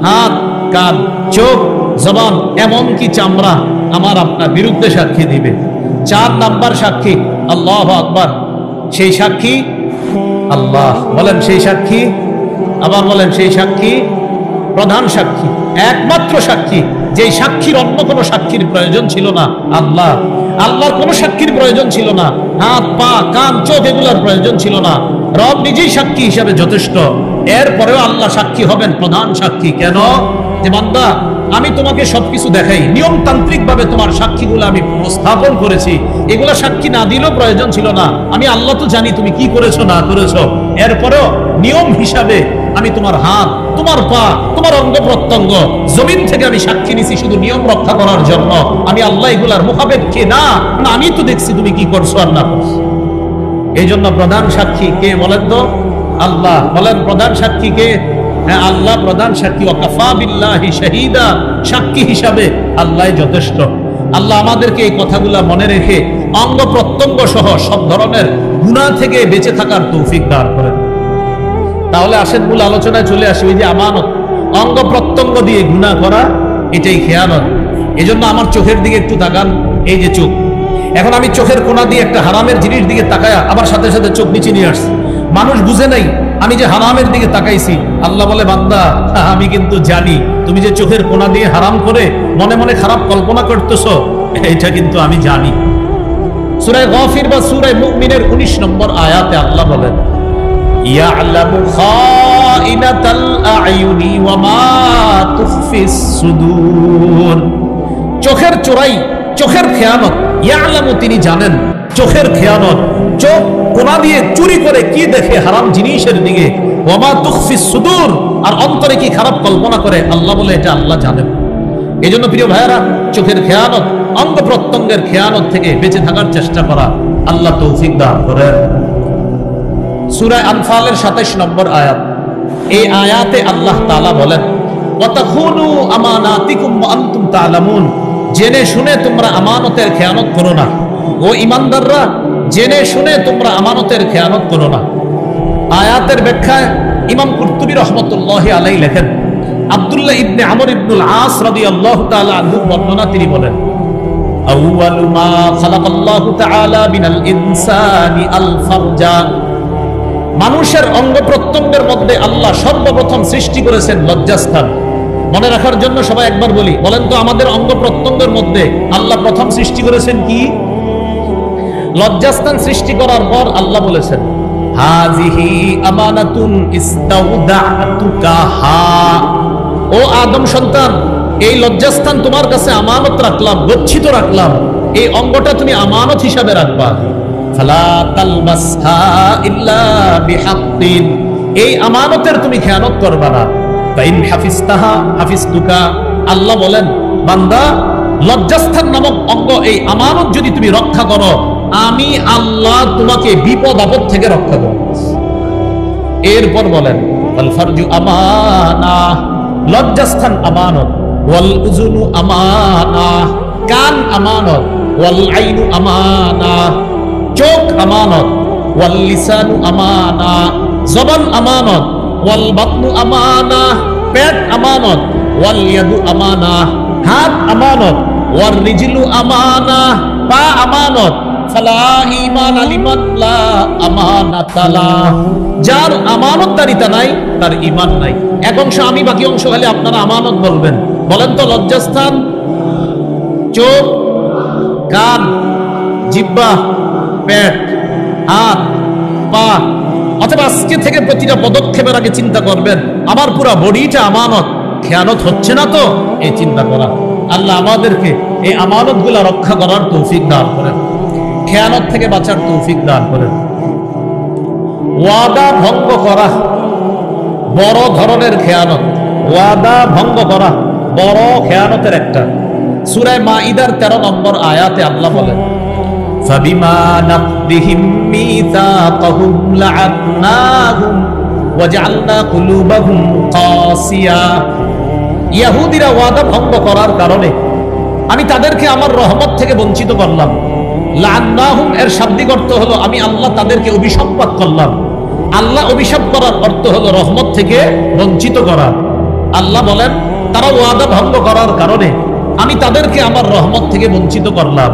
হাত, কান, চোখ, জবান, এমনকি চামড়া আমার আপনার বিরুদ্ধে সাক্ষী দিবে। 4 নম্বর সাক্ষী আল্লাহু আকবার, সেই সাক্ষী আল্লাহ। বলেন সেই সাক্ষী, আবার বলেন সেই সাক্ষী প্রধান সাক্ষী, একমাত্র সাক্ষী, যে সাক্ষীর অন্য কোনো সাক্ষীর প্রয়োজন ছিল না। আল্লাহ, আল্লাহর কোনো সাক্ষীর প্রয়োজন ছিল না, হাত, পা, কান, চোখ এগুলোর প্রয়োজন ছিল না। রব নিজেই সাক্ষী হিসাবে যথেষ্ট। এরপরেও আল্লাহ সাক্ষী হবেন প্রধান সাক্ষী। কেন? যে বান্দা আমি তোমাকে সবকিছু দেখাই, নিয়মতান্ত্রিক ভাবে তোমার সাক্ষীগুলো আমি উপস্থাপন করেছি, এগুলা সাক্ষী না দিলেও প্রয়োজন ছিল না। আমি আল্লাহ তো জানি তুমি কি করেছো না করেছো, এরপরেও নিয়ম হিসাবে আমি তোমার হাত, তোমার পা, তোমার অঙ্গ প্রত্যঙ্গ জমিন থেকে আমি সাক্ষী নিছি শুধু নিয়ম রক্ষা করার জন্য। আমি আল্লাহ এগুলার মুখাপেক্ষে না, আমি তো দেখছি তুমি কি করছো আর না করছো। এই জন্য প্রধান সাক্ষী কে বলেন তো? আল্লাহ। বলেন প্রধান সাক্ষী কে? হ্যাঁ আল্লাহ প্রধান সাক্ষী। ওয়াকাফা বিল্লাহি শাহিদা, সাক্ষী হিসাবে আল্লাহ যথেষ্ট। আল্লাহ আমাদেরকে এই কথাগুলা মনে রেখে অঙ্গ প্রত্যঙ্গ সহ সব ধরনের গুনাহ থেকে বেঁচে থাকার তৌফিক দান করেন। তাহলে আসেন মূল আলোচনায় চলে আসি। ওই যে আমানত, অঙ্গ প্রত্যঙ্গ দিয়ে গুনাহ করা, এটাই খেয়ানত। এই জন্য আমার চোখের দিকে একটু তাকান, এই যে চোখ, এখন আমি চোখের কোনা দিয়ে একটা হারামের জিনিস দিকে তাকায়া আবার সাথে সাথে চোখ নিচে নিয়ে আসছি। মানুষ বুঝে নাই আমি যে হারামের দিকে তাকাইছি। আল্লাহ বলে বান্দা আমি কিন্তু জানি তুমি যে চোখের কোনা দিয়ে হারাম করে মনে মনে খারাপ কল্পনা করতেছো, এটা কিন্তু আমি জানি। সূরা গাফির বা সূরা মুমিনের 19 নম্বর আয়াতে আল্লাহ বলেন ইয়ালামু খাইনাতাল আয়ুনি ওয়া মা তুখফিস সুদূর, চোখের চোরাই, চোখের খেয়ানত, ইয়ালামু তিনি জানেন, চোখের খেয়ানত, চোখ কোনা দিয়ে চুরি করে কি দেখে হারাম জিনিসের দিকে, ওয়া মা তুখফিস সুদূর, আর অন্তরে কি খারাপ কল্পনা করে, আল্লাহ বলে এটা আল্লাহ জানেন। এই জন্য প্রিয় ভাইয়েরা, চোখের খেয়ানত, অঙ্গ প্রত্যঙ্গের খেয়ানত থেকে বেঁচে থাকার চেষ্টা করা, আল্লাহ তৌফিক দান করেন। সূরা আনফালের 27 নম্বর আয়াত। এই আয়াতে আল্লাহ তাআলা বলেন, ওয়াতাখুনু আমানাতিকুম ওয়া আনতুম তা'লামুন, জেনে শুনে তোমরা আমানতের খেয়ানত করো না। ও ঈমানদাররা, জেনে শুনে তোমরা আমানতের খেয়ানত করো না। আয়াতের ব্যাখ্যায় ইমাম কুরতুবী রাহমাতুল্লাহি আলাইহি লেখেন, আব্দুল্লাহ ইবনে আমর ইবনুল আস রাদিয়াল্লাহু তাআলা আনহু বর্ণনা তিনি বলেন, আউয়ালু মা খালাকাল্লাহু তাআলা মিনাল ইনসানি আল ফারজা, মানুষের অঙ্গ প্রত্যঙ্গের মধ্যে আল্লাহ সর্বপ্রথম সৃষ্টি করেছেন লজ্জাস্থান। মনে রাখার জন্য সবাই একবার বলি, বলেন তো আমাদের অঙ্গ প্রত্যঙ্গের মধ্যে আল্লাহ প্রথম সৃষ্টি করেছেন কি? লজ্জাস্থান। সৃষ্টি করার পর আল্লাহ বলেছেন, হাযিহি আমানাতুন ইস্তাউদাতুকাহা, ও আদম সন্তান, এই লজ্জাস্থান তোমার কাছে আমানত রাখলাম, গচ্ছিত রাখলাম, এই অঙ্গটা তুমি আমানত হিসাবে রাখবা। ফালা তালবাসহা ইল্লা বিহাক্কিন, এই আমানতের তুমি খেয়ানত করবা না। ফাইন হাফিজতাহা হাফিজতুকা, আল্লাহ বলেন, বান্দা লজ্জাস্থান নামক অঙ্গ, এই আমানত যদি তুমি রক্ষা করো, আমি আল্লাহ তোমাকে বিপদ আপদ থেকে রক্ষা করব। এরপর বলেন, ওয়াল ফারজু আমানা, লজ্জাস্থান আমানত, ওয়াল উযুনু আমানা, কান আমানত, ওয়াল আইনু আমানা, চোখ আমানত, ওয়াল লিসানু আমানা, জবান আমানত, ওয়াল বাতনু আমানা, পেট আমানত, ওয়াল ইয়াদু আমানা, হাত আমানত, ওয়াল রিজলু আমানা, পা আমানত। ফালা ঈমান লিমান লা আমানাতা লা, যার আমানতদারিতা নাই তার ঈমান নাই। এক অংশ আমি, বাকি অংশ খালি আপনারা আমানত বলবেন। বলেন তো, লজ্জাস্থান, চোখ, কান, জিহ্বা, পেট, হাত, পা। অথবা আজকে থেকে প্রতিটা পদক্ষেপের আগে চিন্তা করবেন, আমার পুরো বডিটা আমানত, খেয়ানত হচ্ছে না তো, এই চিন্তা করা। আল্লাহ আমাদেরকে এই আমানতগুলো রক্ষা করার তৌফিক দান করেন, খেয়ানত থেকে বাঁচার তৌফিক দান করেন। ওয়াদা ভঙ্গ করা বড় ধরনের খেয়ানত, ওয়াদা ভঙ্গ করা বড় খেয়ানতের একটা। সূরা মাঈদার 13 নম্বর আয়াতে আল্লাহ বলেন, ফাবিমা নাকদিহিম মিসাকাহুম লা'আনাহুম ওয়াজআলনা কুলুবাহুম কাসিয়া, ইহুদিরা ওয়াদা ভঙ্গ করার কারণে আমি তাদেরকে আমার রহমত থেকে বঞ্চিত করলাম। লা'আনাহুম এর শাব্দিক অর্থ হলো আমি আল্লাহ তাদেরকে অভিশাপ করলাম। আল্লাহ অভিশাপ করার অর্থ হলো রহমত থেকে বঞ্চিত করা। আল্লাহ বলেন, তারা ওয়াদা ভঙ্গ করার কারণে আমি তাদেরকে আমার রহমত থেকে বঞ্চিত করলাম।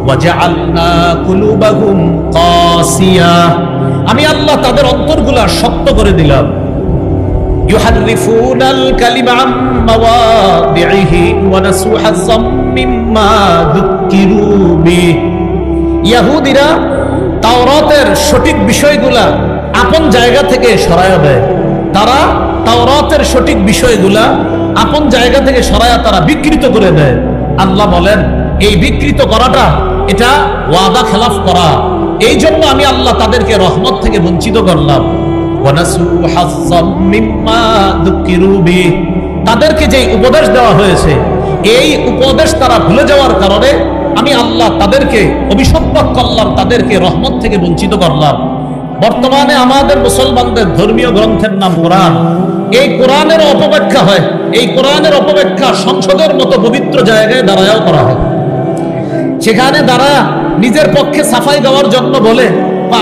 ওয়াজআলনা কুলুবাহুম কাসিয়া, আমি আল্লাহ তাদের অন্তরগুলা শক্ত করে দিলাম। ইউহাররিফুনাল কালিমা আম মাওয়াদিহি ওয়া নাসু হাজ্জাম মিম্মা যুক্কিরু বিহি, ইহুদিরা তাওরাতের সঠিক বিষয়গুলা আপন জায়গা থেকে সরায়া দেয়। তারা তাওরাতের সঠিক বিষয়গুলা আপন জায়গা থেকে সরায়া তারা বিকৃত করে দেয়। আল্লাহ বলেন, এই বিকৃত করাটা এটা ওয়াদা খেলাফ করা। এই জন্য আমি আল্লাহ তাদেরকে রহমত থেকে বঞ্চিত করলাম। ওয়ানাসু হাজ্জাম মিম্মা যুক্কিরু বিহি, তাদেরকে যে উপদেশ দেওয়া হয়েছে এই উপদেশ তারা ভুলে যাওয়ার কারণে আমি আল্লাহ তাদেরকে অভিশাপ করলাম, তাদেরকে রহমত থেকে বঞ্চিত করলাম। বর্তমানে আমাদের মুসলমানদের ধর্মীয় গ্রন্থের নাম কোরআন। এই কোরআনের অপব্যাখ্যা হয়, এই কোরআনের অপব্যাখ্যা সংসদের মতো পবিত্র জায়গায় দাঁড়ায়ও করা হয়। সেখানে দাঁড়া নিজের পক্ষে সাফাই দেওয়ার জন্য বলে,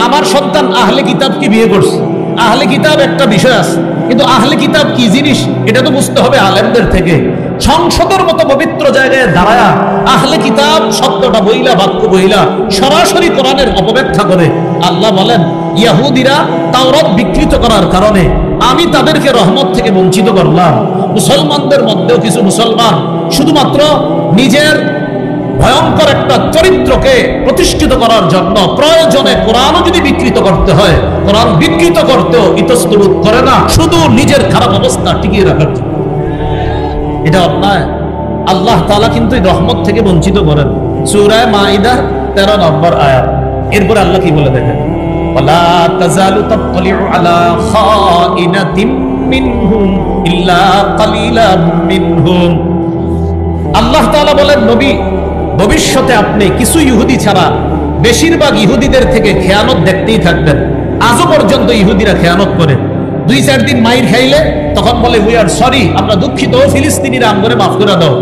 আমার সন্তান আহলে কিতাব কি বিয়ে করছে। আহলে কিতাব একটা বিষয় আছে, কিন্তু আহলে কিতাব কি জিনিস এটা তো বুঝতে হবে আলেমদের থেকে। সংসদের মতো পবিত্র জায়গায় দাঁড়ায়া আহলে কিতাব শব্দটা বইলা, বাক্য বইলা সরাসরি কোরআনের অপব্যাখ্যা করে। আল্লাহ বলেন, ইহুদিরা তাওরাত বিকৃত করার কারণে আমি তাদেরকে রহমত থেকে বঞ্চিত করলাম। মুসলমানদের মধ্যেও কিছু মুসলমান শুধুমাত্র নিজের ভয়ঙ্কর একটা চরিত্রকে প্রতিষ্ঠিত করার জন্য প্রয়োজনে কোরআনও যদি বিকৃত করতে হয়, কোরআন বিকৃত করতেও ইতস্তত করে না, শুধু নিজের খারাপ অবস্থা টিকিয়ে রাখার জন্য। এটা অন্যায়। আল্লাহ তাআলা কিন্তু রহমত থেকে বঞ্চিত করেন। সূরা মাঈদা 13 নম্বর আয়াত। এরপর আল্লাহ কি বলে দেখেন, ওয়ালা তাযালু তাত্তালিউ আলা খাইনাতিম মিনহুম ইল্লা কালিলাম মিনহুম। আল্লাহ তাআলা বলেন, নবী ভবিষ্যতে আপনি কিছু ইহুদি ছাড়া বেশিরভাগ ইহুদিদের থেকে খেয়ানত দেখতেই থাকবেন। আজও পর্যন্ত ইহুদিরা খেয়ানত করে। 2-4 দিন মাইর খাইলে তখন বলে উই আর সরি, আমরা দুঃখিত, ফিলিস্তিনিরা আমগরে মাফ করে দাও।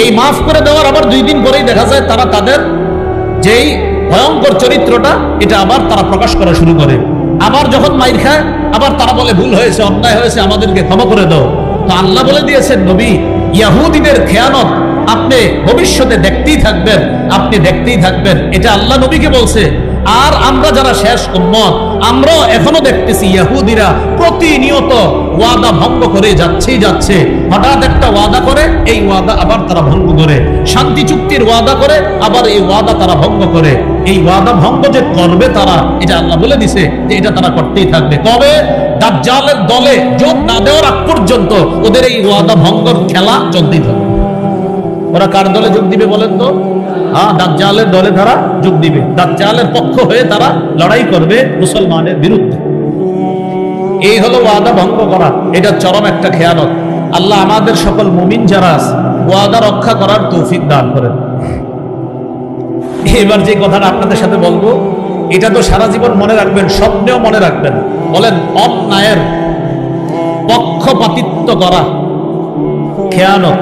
এই মাফ করে দেওয়ার আবার 2 দিন পরেই দেখা যায় তারা তাদের যেই ভয়ঙ্কর চরিত্রটা এটা আবার তারা প্রকাশ করা শুরু করে। আবার যখন মাইর খায় আবার তারা বলে ভুল হয়েছে, অন্যায় হয়েছে, আমাদেরকে ক্ষমা করে দাও। তো আল্লাহ বলে দিয়েছেন নবী, ইহুদিদের খেয়ানত আপনি ভবিষ্যতে দেখতেই থাকবেন, আপনি দেখতেই থাকবেন। এটা আল্লাহ নবীকে বলছে। আর আমরা যারা শেষ উম্মত, আমরাও এখনো দেখতেছি ইহুদিরা প্রতিনিয়ত ওয়াদা ভঙ্গ করে যাচ্ছে। হঠাৎ একটা ওয়াদা করে, এই ওয়াদা আবার তারা ভঙ্গ করে। শান্তি চুক্তির ওয়াদা করে, আবার এই ওয়াদা তারা ভঙ্গ করে। এই ওয়াদা ভঙ্গ যে করবে তারা, এটা আল্লাহ বলে দিছে যে এটা তারা করতেই থাকবে। তবে দাজ্জালের দলে যোগ না দেওয়ার আগ পর্যন্ত ওদের এই ওয়াদা ভঙ্গর খেলা চলতেই থাকবে। ওরা কার দলে যোগ দিবে বলেন তো? দাজ্জালের দলে তারা যোগ দিবে। দাজ্জালের পক্ষ হয়ে তারা লড়াই করবে মুসলমানের বিরুদ্ধে। এই হলো ওয়াদা ভঙ্গ করা, এটা চরম একটা খেয়ানত। আল্লাহ আমাদের সকল মুমিন যারা আছে ওয়াদা রক্ষা করার তৌফিক দান করেন। এবার যে কথাটা আপনাদের সাথে বলবো, এটা তো সারা জীবন মনে রাখবেন, স্বপ্নেও মনে রাখবেন। বলেন, অন্যায়ের পক্ষপাতিত্ব করা খেয়ানত।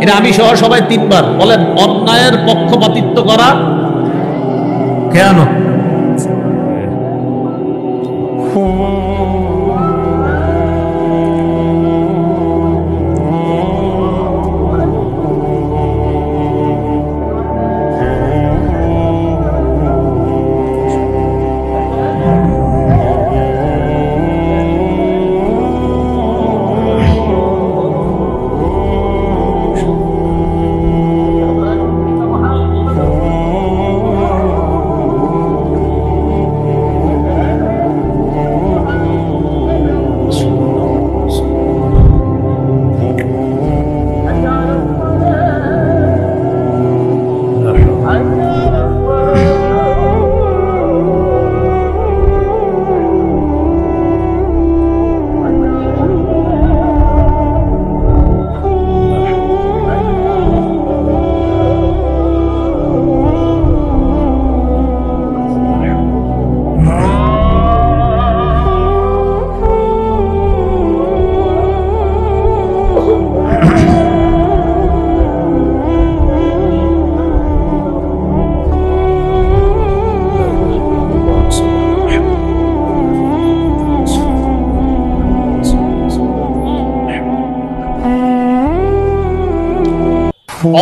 এটা আমি সহ সবাই 3 বার বলেন, অন্যায়ের পক্ষপাতিত্ব করা খেয়ানত।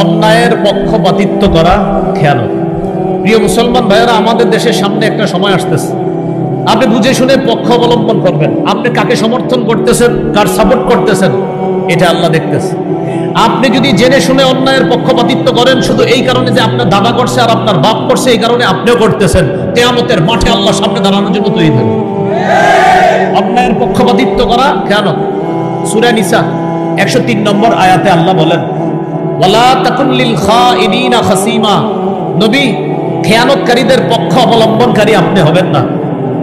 অন্যায়ের পক্ষপাতিত্ব করা খেয়ানত। প্রিয় মুসলমান ভাইয়েরা, আমাদের দেশের সামনে একটা সময় আসতেছে, আপনি বুঝে শুনে পক্ষ অবলম্বন করবেন। আপনি কাকে সমর্থন করতেছেন, কার সাপোর্ট করতেছেন, এটা আল্লাহ দেখতেছে। আপনি যদি জেনে শুনে অন্যায়ের পক্ষপাতিত্ব করেন শুধু এই কারণে যে আপনার দাদা করছে আর আপনার বাপ করছে, এই কারণে আপনিও করতেছেন, কিয়ামতের মাঠে আল্লাহর সামনে দাঁড়ানোর জন্য তৈরি থাকবেন। অন্যায়ের পক্ষপাতিত্ব করা খেয়ানত। সূরা নিসা 103 নম্বর আয়াতে আল্লাহ বলেন, ওয়ালা তাকুন লিল খাইনিনা খাসিমা, নবী খেয়ানতকারীদের পক্ষ অবলম্বনকারী আপনি হবেন না।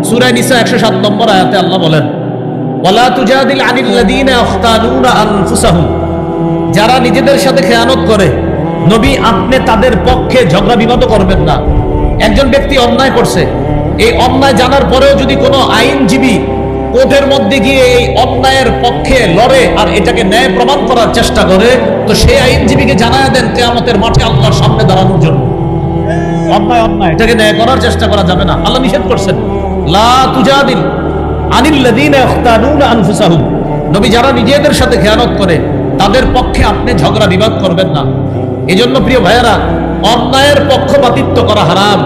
সূরা নিসা 107 নম্বর আয়াতে আল্লাহ বলেন, ওয়ালা তুজাদিল আনিল লাযিনা ইখতানুনা আনফুসাহুম, যারা নিজেদের সাথে খেয়ানত করে নবী আপনি তাদের পক্ষে ঝগড়া বিবাদ করবেন না। একজন ব্যক্তি অন্যায় করছে, এই অন্যায় জানার পরেও যদি কোনো আইনজীবী কোর্টের মধ্যে গিয়ে এই অন্যায়ের পক্ষে লড়ে আর এটাকে ন্যায় প্রমাণ করার চেষ্টা করে, তো সেই আইনজীবীকে জানায় দেন কিয়ামতের মাঠে আল্লাহর সামনে দাঁড়ানোর জন্য। অন্যায় এটাকে ন্যায় করার চেষ্টা করা যাবে না। আল্লাহ নিষেধ করছেন, লা তুজাদিল আনিল লাযিনা ইখতানুনা আনফুসাহুম, নবী যারা নিজেদের সাথে খেয়ানত করে তাদের পক্ষে আপনি ঝগড়া বিবাদ করবেন না। এজন্য প্রিয় ভাইয়েরা, অন্যায়ের পক্ষপাতিত্ব করা হারাম।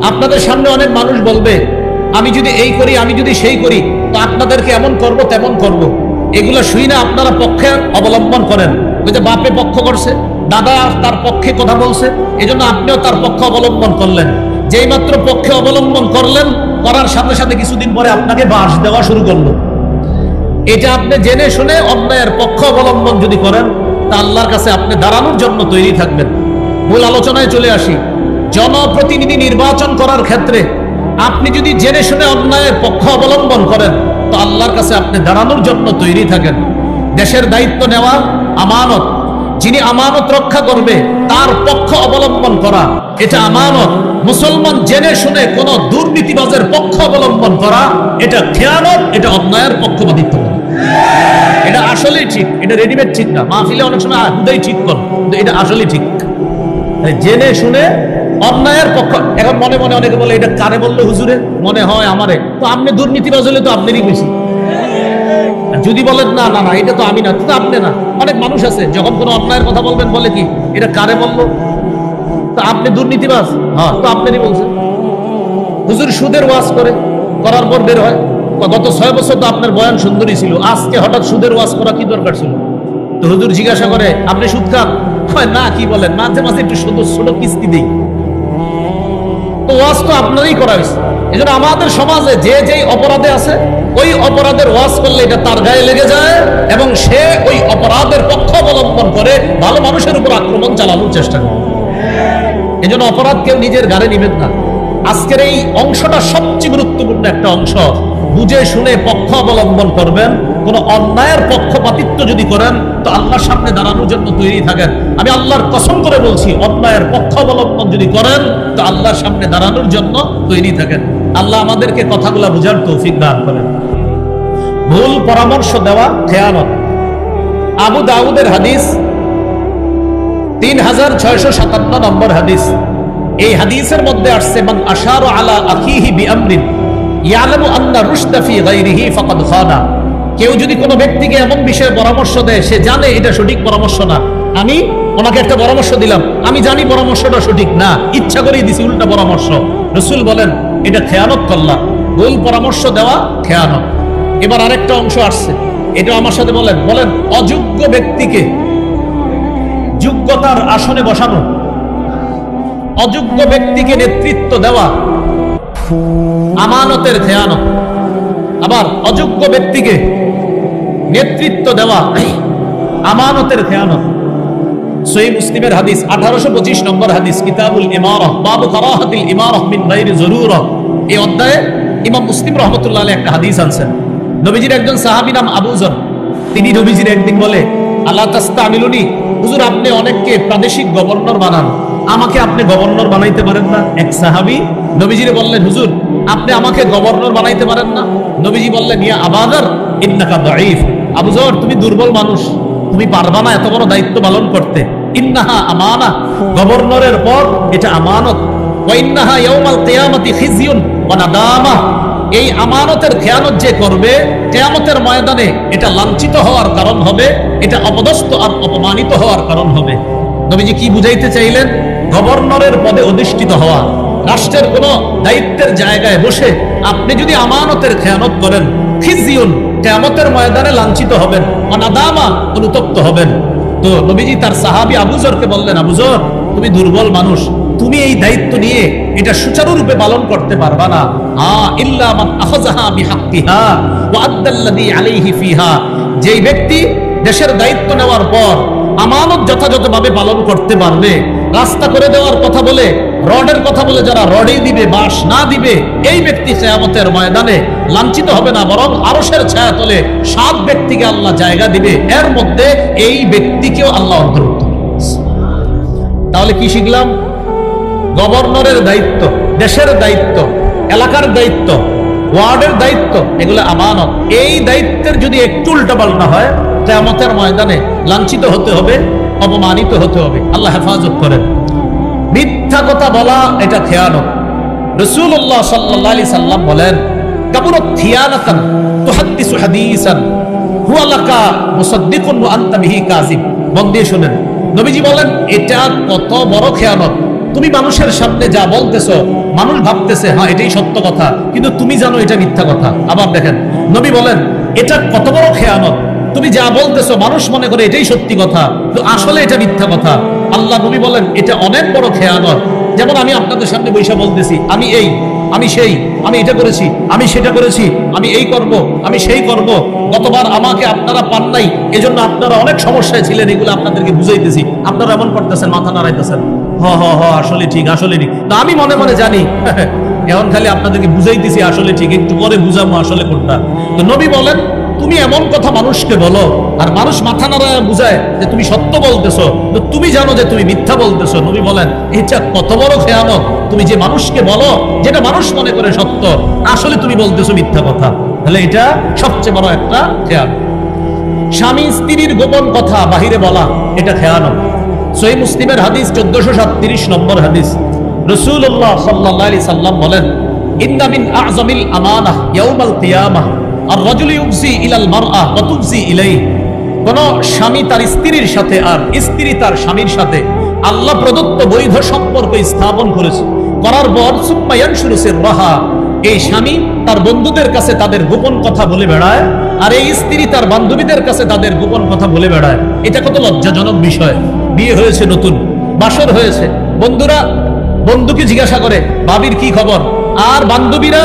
আপনাদের সামনে অনেক মানুষ বলবে, আমি যদি এই করি, আমি যদি সেই করি, তো আপনাদেরকে এমন করব তেমন করব। এগুলো শুই না আপনারা পক্ষে অবলম্বন করেন। ওই যে বাপে পক্ষ করছে, দাদা তার পক্ষে কথা বলছে, এজন্য আপনিও তার পক্ষ অবলম্বন করলেন। যেই মাত্র পক্ষে অবলম্বন করলেন, করার সাথে সাথে কিছুদিন পরে আপনাকে বাঁশ দেওয়া শুরু করলো। এটা আপনি জেনে শুনে অন্যায়ের পক্ষ অবলম্বন যদি করেন, তা আল্লাহর কাছে আপনি দাঁড়ানোর জন্য তৈরি থাকবেন। মূল আলোচনায় চলে আসি। জনপ্রতিনিধি নির্বাচন করার ক্ষেত্রে আপনি যদি জেনে শুনে অন্যায়ের পক্ষ অবলম্বন করেন, তো আল্লাহর কাছে আপনি দাঁড়ানোর জন্য তৈরি থাকেন। দেশের দায়িত্ব নেওয়া আমানত, যিনি আমানত রক্ষা করবে তার পক্ষ অবলম্বন করা এটা আমানত। মুসলমান জেনে শুনে কোন দুর্নীতিবাজের পক্ষ অবলম্বন করা এটা খেয়ানত, এটা অন্যায়ের পক্ষপাতিত্ব করা। এটা আসলেই ঠিক, এটা রেডিমেড ঠিক না। মাহফিলে অনেক সময় হুদাই ঠিক কর, কিন্তু এটা আসলেই ঠিক। জেনে শুনে অন্যায়ের পক্ষ। এখন মনে মনে অনেকে বলে এটা কারে বললো হুজুরে, মনে হয় আমারে। তো আপনি দুর্নীতিবাজ হলে তো আপনারই বেশি। যদি বলেন না না না এটা তো আমি না, তো আপনি না। অনেক মানুষ আছে যখন কোনো অন্যায়ের কথা বলবেন বলে কি এটা কারে বললো, তো আপনি দুর্নীতিবাজ, হ্যাঁ তো আপনারই বলছেন। হুজুর সুদের ওয়াজ করার পর বের হয়, গত 6 বছর তো আপনার বয়ান সুন্দরী ছিল, আজকে হঠাৎ সুদের ওয়াজ করা কি দরকার ছিল? তো হুজুর জিজ্ঞাসা করে আপনি সুদ খান? না, কি বলেন, মাঝে মাঝে একটু ছোট কিস্তি দিই। তো ওয়াজ তো আপনারই করা হয়েছে। এই জন্য আমাদের সমাজে যে যেই অপরাধে আছে ওই অপরাধের ওয়াজ করলে এটা তার গায়ে লেগে যায় এবং সে ওই অপরাধের পক্ষ অবলম্বন করে ভালো মানুষের উপর আক্রমণ চালানোর চেষ্টা করে। এই জন্য অপরাধ কেউ নিজের গাড়ে নিবেন না। আজকের এই অংশটা সবচেয়ে গুরুত্বপূর্ণ একটা অংশ। বুঝে শুনে পক্ষ অবলম্বন করবেন। কোন অন্যায়ের পক্ষপাতিত্ব যদি করেন তো আল্লাহর সামনে দাঁড়ানোর জন্য তৈরি থাকেন। আমি আল্লাহর কসম করে বলছি, অন্যায়ের পক্ষ অবলম্বন যদি করেন তো আল্লাহর সামনে দাঁড়ানোর জন্য তৈরি থাকেন। আল্লাহ আমাদেরকে কথাগুলো বুঝার তৌফিক দান করেন। ভুল পরামর্শ দেওয়া খেয়ানত। আবু দাউদের হাদিস 3657 নম্বর হাদিস। এই হাদিসের মধ্যে আসছে মান আশারু আলা আখিহি বিআমরিন ইয়ালামু আন্না রুশদা ফি গায়রিহি ফাকাদ খানা। কেউ যদি কোনো ব্যক্তিকে এমন বিষয়ে পরামর্শ দেয় সে জানে এটা সঠিক পরামর্শ না, আমি ওনাকে একটা পরামর্শ দিলাম, আমি জানি পরামর্শটা সঠিক না, ইচ্ছা করেই দিছি উল্টা পরামর্শ, রাসূল বলেন এটা খেয়ানত করলাম। ভুল পরামর্শ দেওয়া খেয়ানত। এবার আরেকটা অংশ আসছে, এটা আমার সাথে বলেন অযোগ্য ব্যক্তিকে যোগ্যতার আসনে বসানো, অযোগ্য ব্যক্তিকে নেতৃত্ব দেওয়া আমানতের খেয়ানত। আবার অযোগ্য ব্যক্তিকে নেতৃত্ব দেওয়া আমানতের খেয়ানত। সহিহ মুসলিমের হাদিস 1825 নম্বর হাদিস, কিতাবুল ইমারাহ, বাবু কারাহাতিল ইমারাহ মিন গায়রি যুরুরা। এই অধ্যায়ে ইমাম মুসলিম রাহমাতুল্লাহ আলাইহি একটা হাদিস আনছেন। নবীজির একজন সাহাবী নাম আবু যর, তিনি নবীজির একদিন বলে আল্লাহ তাস্তামিলুনি, হুজুর আপনি অনেককে প্রাদেশিক গভর্নর বানান, আমাকে আপনি গভর্নর বানাইতে পারেন না? এক সাহাবী নবীজিরে বললেন হুজুর আপনি আমাকে গভর্নর বানাইতে পারেন না? নবীজি বললেন ইয়া আবু যর ইন্নাকা দাঈফ, আবু যর তুমি দুর্বল মানুষ, তুমি পারবা না এত বড় দায়িত্ব পালন করতে। ইন্নাহা আমানা, গভর্নরের পদ এটা আমানত। ওয়া ইন্নাহা ইয়াউমাল কিয়ামাতি খিজিয়ুন ওয়া নাদামা, এই আমানতের খেয়ানত যে করবে কিয়ামতের ময়দানে এটা লাঞ্ছিত হওয়ার কারণ হবে, এটা অপদস্থ আর অপমানিত হওয়ার কারণ হবে। নবীজি কি বুঝাইতে চাইলেন? গভর্নরের পদে অধিষ্ঠিত হওয়া, রাষ্ট্রের কোন দায়িত্বের জায়গায় বসে আপনি যদি আমানতের খেয়ানত করেন, খিজিয়ুন কিয়ামতের ময়দানে লাঞ্ছিত হবেন, অনাদামা অনুতপ্ত হবেন। তো নবীজি তার সাহাবী আবু যরকে বললেন আবু যর তুমি দুর্বল মানুষ, তুমি এই দায়িত্ব নিয়ে এটা সুচারুরূপে পালন করতে পারবা না। ইল্লা মান আখাযাহা বিহাক্কিহা ওয়া আদ্দাল্লাযী আলাইহি ফিহা, যেই ব্যক্তি দেশের দায়িত্ব নেওয়ার পর আমানত যথাযথভাবে পালন করতে পারবে, রাস্তা করে দেওয়ার কথা বলে রডের কথা বলে যারা রডই দিবে বাঁশ না দিবে, এই ব্যক্তি কিয়ামতের ময়দানে লাঞ্ছিত হবে না, বরং আরশের ছায়া তলে 7 ব্যক্তিকে আল্লাহ জায়গা দিবে, এর মধ্যে এই ব্যক্তিকেও আল্লাহ অন্তর্ভুক্ত। তাহলে কি শিখলাম? গভর্নরের দায়িত্ব, দেশের দায়িত্ব, এলাকার দায়িত্ব, ওয়ার্ডের দায়িত্ব, এগুলো আমানত। এই দায়িত্বের যদি একটু উল্টাপাল্টা হয় কিয়ামতের ময়দানে লাঞ্ছিত হতে হবে, অপমানিত হতে হবে। আল্লাহ হেফাজত করেন। মিথ্যা কথা বলা এটা খেয়ানত। রাসূলুল্লাহ সাল্লাল্লাহু আলাইহি সাল্লাম বলেন কাবুরাত খিয়ানাতান তুহাদ্দিসু হাদিসান হুয়া লাকা মুসাদ্দিকুন ওয়া আনতা বিহি কাযিব। মন দিয়ে শুনেন, নবীজি বলেন এটা কত বড় খেয়ানত। তুমি মানুষের সামনে যা বলতেছো মানুষ ভাবতেছে হ্যাঁ এটাই সত্য কথা, কিন্তু তুমি জানো এটা মিথ্যা কথা। আবার দেখেন নবী বলেন এটা কত বড় খেয়ানত, তুমি যা বলতেছো মানুষ মনে করে এটাই সত্যি কথা, তো আসলে এটা মিথ্যা কথা। আল্লাহ নবী বলেন এটা অনেক বড় খেয়ানত। যেমন আমি আপনাদের সামনে বৈশা বলতেছি আমি এই, আমি সেই, আমি এটা করেছি, আমি সেটা করেছি, আমি এই করব, আমি সেই করব। গতবার আমাকে আপনারা পান নাই, এজন্য আপনারা অনেক সমস্যায় ছিলেন, এগুলো আপনাদেরকে বুঝাইতেছি, আপনারা এমন করতেছেন, মাথা নাড়াইতেছেন, হ হ হ আসলে ঠিক, আসলে ঠিক। তা আমি মনে মনে জানি এখন খালি আপনাদেরকে বুঝাইতেছি আসলে ঠিক, একটু পরে বুঝাবো আসলে কোনটা। তো নবী বলেন তুমি এমন কথা মানুষকে বলো আর মানুষ মাথা নাড়ায় বুঝায় যে তুমি সত্য বলতেছো, তো তুমি জানো যে তুমি মিথ্যা বলতেছো। নবী বলেন এটা কত বড় খেয়ানত। তুমি যে মানুষকে বলো যেটা মানুষ মনে করে সত্য, আসলে তুমি বলতেছো মিথ্যা কথা, তাহলে এটা সবচেয়ে বড় একটা খেয়ানত। স্বামী স্ত্রীর গোপন কথা বাহিরে বলা, এটা খেয়ানত। সহিহ মুসলিমের হাদিস 1437 নম্বর হাদিস, রাসূলুল্লাহ সাল্লাল্লাহু আলাইহি সাল্লাম বলেন, ইন্না মিন আ'যামিল আমানাহ ইয়াউমাল কিয়ামাহ আর-রাজুলু ইউফজি ইলাল মারআহ ওয়া তুফজি ইলাইহি। কোন স্বামী তার স্ত্রীর সাথে আর স্ত্রী তার স্বামীর সাথে আল্লাহ প্রদত্ত বৈধ সম্পর্ক স্থাপন করেছে, করার পর সুম্মা ইয়ানশুরু সিররাহা, এই স্বামী তার বন্ধুদের কাছে তাদের গোপন কথা বলে বেড়ায়, আর এই স্ত্রী তার বান্ধবীদের কাছে তাদের গোপন কথা বলে বেড়ায়। এটা কত লজ্জাজনক বিষয়। বিয়ে হয়েছে, নতুন বাসর হয়েছে, বন্ধুরা বন্ধুকে জিজ্ঞাসা করে ভাবির কি খবর, আর বান্ধবীরা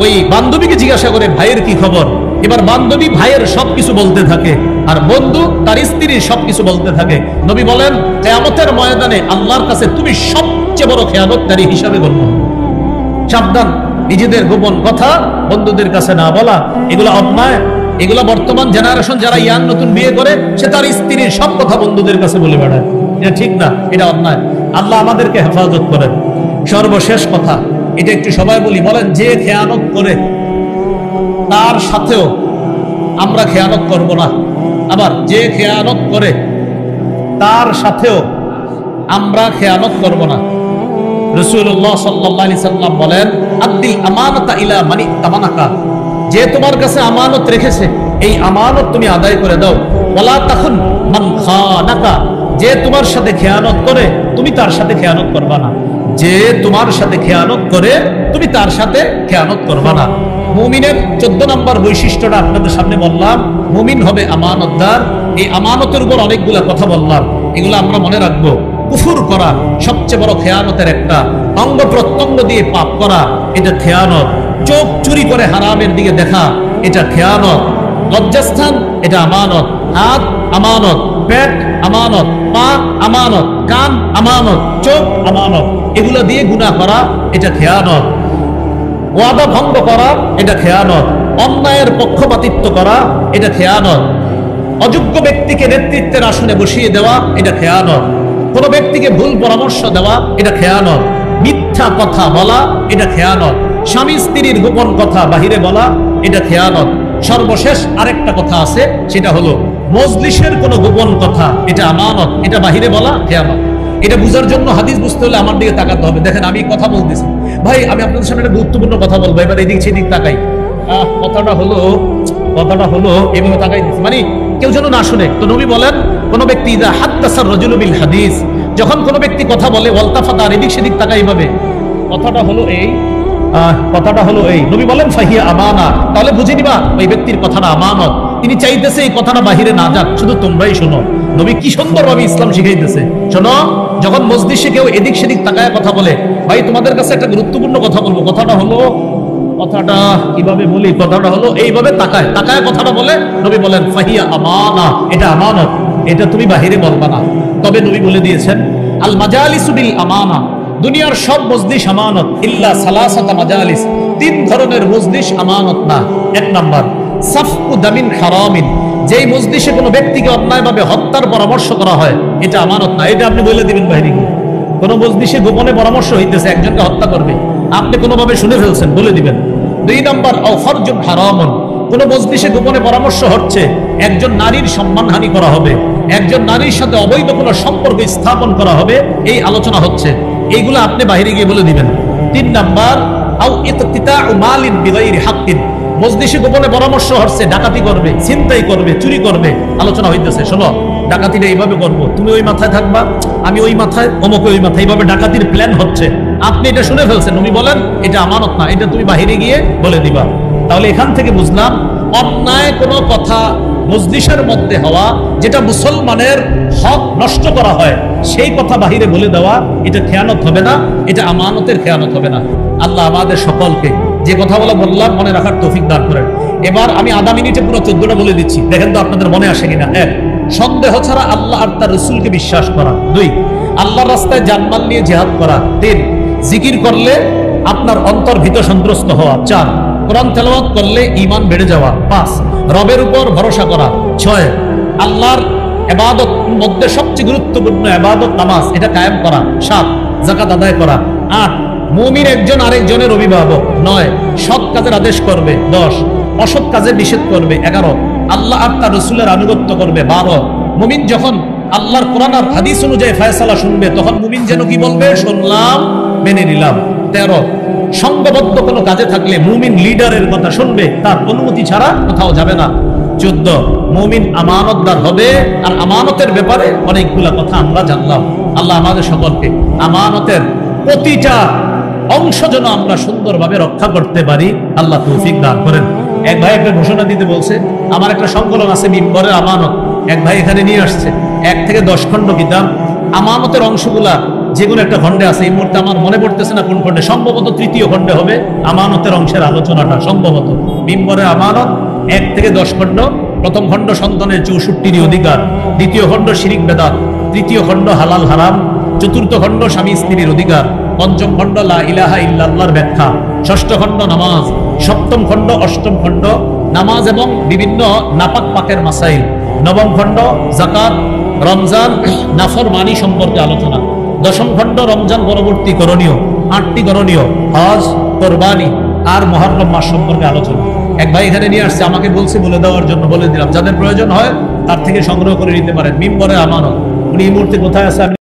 ওই বান্ধবীকে জিজ্ঞাসা করে ভাইয়ের কি খবর। এবার বান্ধবী ভাইয়ের সবকিছু বলতে থাকে আর বন্ধু তার স্ত্রীর সবকিছু বলতে থাকে। নবী বলেন কিয়ামতের ময়দানে আল্লাহর কাছে তুমি সবচেয়ে বড় খেয়ানতকারী হিসাবে গণ্য হবে। সাবধান, নিজেদের গোপন কথা বন্ধুদের কাছে না বলা, এগুলো অন্যায়। এগুলো বর্তমান জেনারেশন যারা ইয়াং নতুন বিয়ে করে, সে তার স্ত্রীর সব কথা বন্ধুদের কাছে বলে বেড়ায়। এটা ঠিক না, এটা অন্যায়। আল্লাহ আমাদেরকে হেফাজত করেন। সর্বশেষ কথা, এটা একটু সবাই বলি, বলেন যে খেয়ানত করে তার সাথেও আমরা খেয়ানত করব না। আবার যে খেয়ানত করে তার সাথেও আমরা খেয়ানত করব না। রাসূলুল্লাহ সাল্লাল্লাহু আলাইহি সাল্লাম বলেন, আদ্দিল আমানাতা ইলা মানি তামানাকা, যে তোমার কাছে আমানত রেখেছে এই আমানত তুমি আদায় করে দাও। ওয়ালা তাকুন মান খানাকা, যে তোমার সাথে খেয়ানত করে তুমি তার সাথে খেয়ানত করবা না। যে তোমার সাথে খেয়ানত করে তুমি তার সাথে খেয়ানত করবা না। মুমিনের 14 নম্বর বৈশিষ্ট্যটা আপনাদের সামনে বললাম, মুমিন হবে আমানতদার। এই আমানতের উপর অনেকগুলা কথা বললাম, এগুলো আমরা মনে রাখবো। কুফর করা সবচেয়ে বড় খেয়ানতের একটা অঙ্গ প্রত্যঙ্গ দিয়ে পাপ করা, এটা খেয়ানত। চোখ চুরি করে হারামের দিকে দেখা, এটা খেয়ানত। লজ্জাস্থান, এটা আমানত। হাত আমানত, পেট আমানত, পা আমানত, কান আমানত, চোখ আমানত। এগুলো দিয়ে গুনাহ করা, এটা খেয়ানত। ওয়াদা ভঙ্গ করা, এটা খেয়ানত। অন্যায়ের পক্ষপাতিত্ব করা, এটা খেয়ানত। অযোগ্য ব্যক্তিকে নেতৃত্বের আসনে বসিয়ে দেওয়া, এটা খেয়ানত। কোন ব্যক্তিকে ভুল পরামর্শ দেওয়া, এটা খেয়ানত। মিথ্যা কথা বলা, এটা খেয়ানত। স্বামী স্ত্রীর গোপন কথা বাহিরে বলা, এটা খেয়ানত। সর্বশেষ আরেকটা কথা আছে, সেটা হলো মজলিসের কোন গোপন কথা, এটা আমানত, এটা বাহিরে বলা খেয়ানত। এটা বুঝার জন্য হাদিস বুঝতে হলে আমার দিকে তাকাতে হবে। দেখেন আমি কথা বলতেছি, ভাই আমি আপনাদের সামনে একটা গুরুত্বপূর্ণ কথা বলবো, এবার এদিক সেদিক তাকাই। কথাটা হলো এভাবে তাকাই দিচ্ছি, মানে কেউ যেন না শুনে। তো নবী বলেন, কোন ব্যক্তি ইদা হাদ্দাসার রাজুলু বিল হাদিস, যখন কোন ব্যক্তি কথা বলে ওয়ালতাফাতা, এদিক সেদিক তাকাই ভাবে। কথাটা হলো এই নবী বলেন ফাহিয়া আমানা, তাহলে বুঝে নিবা ওই ব্যক্তির কথাটা আমানত। তিনি চাইতেছে এই কথাটা বাহিরে না যাক, শুধু তোমরাই শোনো। নবী কি সুন্দরভাবে ইসলাম শিখাইতেছে। শোনো, যখন মসজিদে কেউ এদিক সেদিক তাকায় কথা বলে, ভাই তোমাদের কাছে একটা গুরুত্বপূর্ণ কথা বলবো। কথাটা কিভাবে বলি, কথাটা হলো এইভাবে তাকায় কথাটা বলে। নবী বলেন ফাহিয়া আমানা, এটা আমানত, এটা তুমি বাহিরে বলবা না। তবে নবী বলে দিয়েছেন আল মাজালিসু বিল আমানা, দুনিয়ার সব মজলিস আমানত ইল্লা সালাসাতা মাজালিস, 3 ধরনের মজলিস আমানত না। 1 নাম্বার সাফকু দামিন হারামিন, যেই মজলিসে কোনো ব্যক্তিকে অন্যায়ভাবে হত্যার পরামর্শ করা হয়, এটা আমানত না। এটা আপনি বলে দিবেন বাইরে গিয়ে। কোন মজলিসে গোপনে পরামর্শ হইতেছে একজনকে হত্যা করবে, আপনি কোনোভাবে শুনে ফেলছেন, বলে দিবেন। 2 নাম্বার আও ফারজুন হারামুন, কোন মজলিসে গোপনে পরামর্শ হচ্ছে একজন নারীর সম্মানহানি করা হবে, একজন নারীর সাথে অবৈধ কোনো সম্পর্ক স্থাপন করা হবে, এই আলোচনা হচ্ছে, এইগুলো আপনি বাইরে গিয়ে বলে দিবেন। 3 নাম্বার আও ইকতিতাউ মালিন বিগাইরি হাক্কিন, মজলিসে গোপনে পরামর্শ হচ্ছে ডাকাতি করবে, ছিনতাই করবে, চুরি করবে, আলোচনা হইতেছে। শোনো, ডাকাতিটা এইভাবে করবো, তুমি ওই মাথায় থাকবা, আমি ওই মাথায়, অমুকে ওই মাথায়, এইভাবে ডাকাতির প্ল্যান হচ্ছে। আপনি এটা শুনে ফেলছেন, নবী বলেন এটা আমানত না, এটা তুমি বাহিরে গিয়ে বলে দিবা। তাহলে এখান থেকে বুঝলাম, অন্যায় কোনো কথা মজলিসের মধ্যে হওয়া, যেটা মুসলমানের হক নষ্ট করা হয়, সেই কথা বাহিরে বলে দেওয়া, এটা খেয়ানত হবে না, এটা আমানতের খেয়ানত হবে না। আল্লাহ আমাদের সকলকে যে কথাগুলো বললাম মনে রাখার তৌফিক দান করেন। এবার আমি আধা মিনিটে পুরো 14টা বলে দিচ্ছি, দেখেন তো আপনাদের মনে আসে কিনা। 1, সন্দেহ ছাড়া আল্লাহ আর তার রাসূলকে বিশ্বাস করা। 2, আল্লাহর রাস্তায় জানমাল নিয়ে জিহাদ করা। 3, জিকির করলে আপনার অন্তর ভীত সন্ত্রস্ত হওয়া। 4, কোরআন তেলাওয়াত করলে ঈমান বেড়ে যাওয়া। 5, রবের উপর ভরসা করা। 6, আল্লাহর ইবাদত মধ্যে সবচেয়ে গুরুত্বপূর্ণ ইবাদত নামাজ, এটা কায়েম করা। 7, যাকাত আদায় করা। 8, মুমিন একজন আরেকজনের অভিভাবক। 9, সৎ কাজের আদেশ করবে। 10, অসৎ কাজে নিষেধ করবে। 11, আল্লাহ আর তার রাসূলের আনুগত্য করবে। 12, মুমিন যখন আল্লাহর কোরআন আর হাদিস অনুযায়ী ফয়সালা শুনবে তখন মুমিন যেন কি বলবে? শুনলাম, মেনে নিলাম। 13, সংঘবদ্ধ কোনো কাজে থাকলে মুমিন লিডারের কথা শুনবে, তার অনুমতি ছাড়া কোথাও যাবে না। 14, মুমিন আমানতদার হবে। আর আমানতের ব্যাপারে অনেকগুলা কথা আমরা জানলাম। আল্লাহ আমাদের সকলকে আমানতের প্রতিটা অংশ যেন আমরা সুন্দরভাবে রক্ষা করতে পারি, আল্লাহ তৌফিক দান করেন। এক ভাই একটা ঘোষণা দিতে বলছে, আমার একটা সংকলন আছে মিম্বরের আমানত, এক ভাই এখানে নিয়ে আসছে 1 থেকে 10 খণ্ড কিতাব। আমানতের অংশগুলা যেগুলো একটা খণ্ডে আছে, এই মুহূর্তে আমার মনে পড়তেছে না কোন খণ্ডে, সম্ভবত 3য় খণ্ডে হবে আমানতের অংশের আলোচনাটা, সম্ভবত মিম্বরের আমানত 1 থেকে 10 খণ্ড। প্রথম খণ্ড সন্তানের 64টি অধিকার, 2য় খণ্ড শিরিক বেদাত, 3য় খণ্ড হালাল হারাম, 4র্থ খণ্ড স্বামী স্ত্রীর অধিকার, 5ম খণ্ড লা ইলাহা ইল্লাল্লাহর ব্যাখ্যা, 6ষ্ঠ খণ্ড নামাজ, 7ম খণ্ড 8ম খণ্ড নামাজ এবং বিভিন্ন নাপাক পাকের মাসাইল, 9ম খণ্ড যাকাত, রমজান, নাফরমানি সম্পর্কে আলোচনা, 10ম খণ্ড রমজান পরবর্তী করণীয়, 8টি করণীয়, হজ, কোরবানি আর মুহররম মাস সম্পর্কে আলোচনা। এক ভাই এখানে নিয়ে আসছে, আমাকে বলছে বলে দেওয়ার জন্য বলে দিলাম, যাদের প্রয়োজন হয় তার থেকে সংগ্রহ করে নিতে পারেন। মিম্বরে আমানত, উনি এই মুহূর্তে কোথায় আছে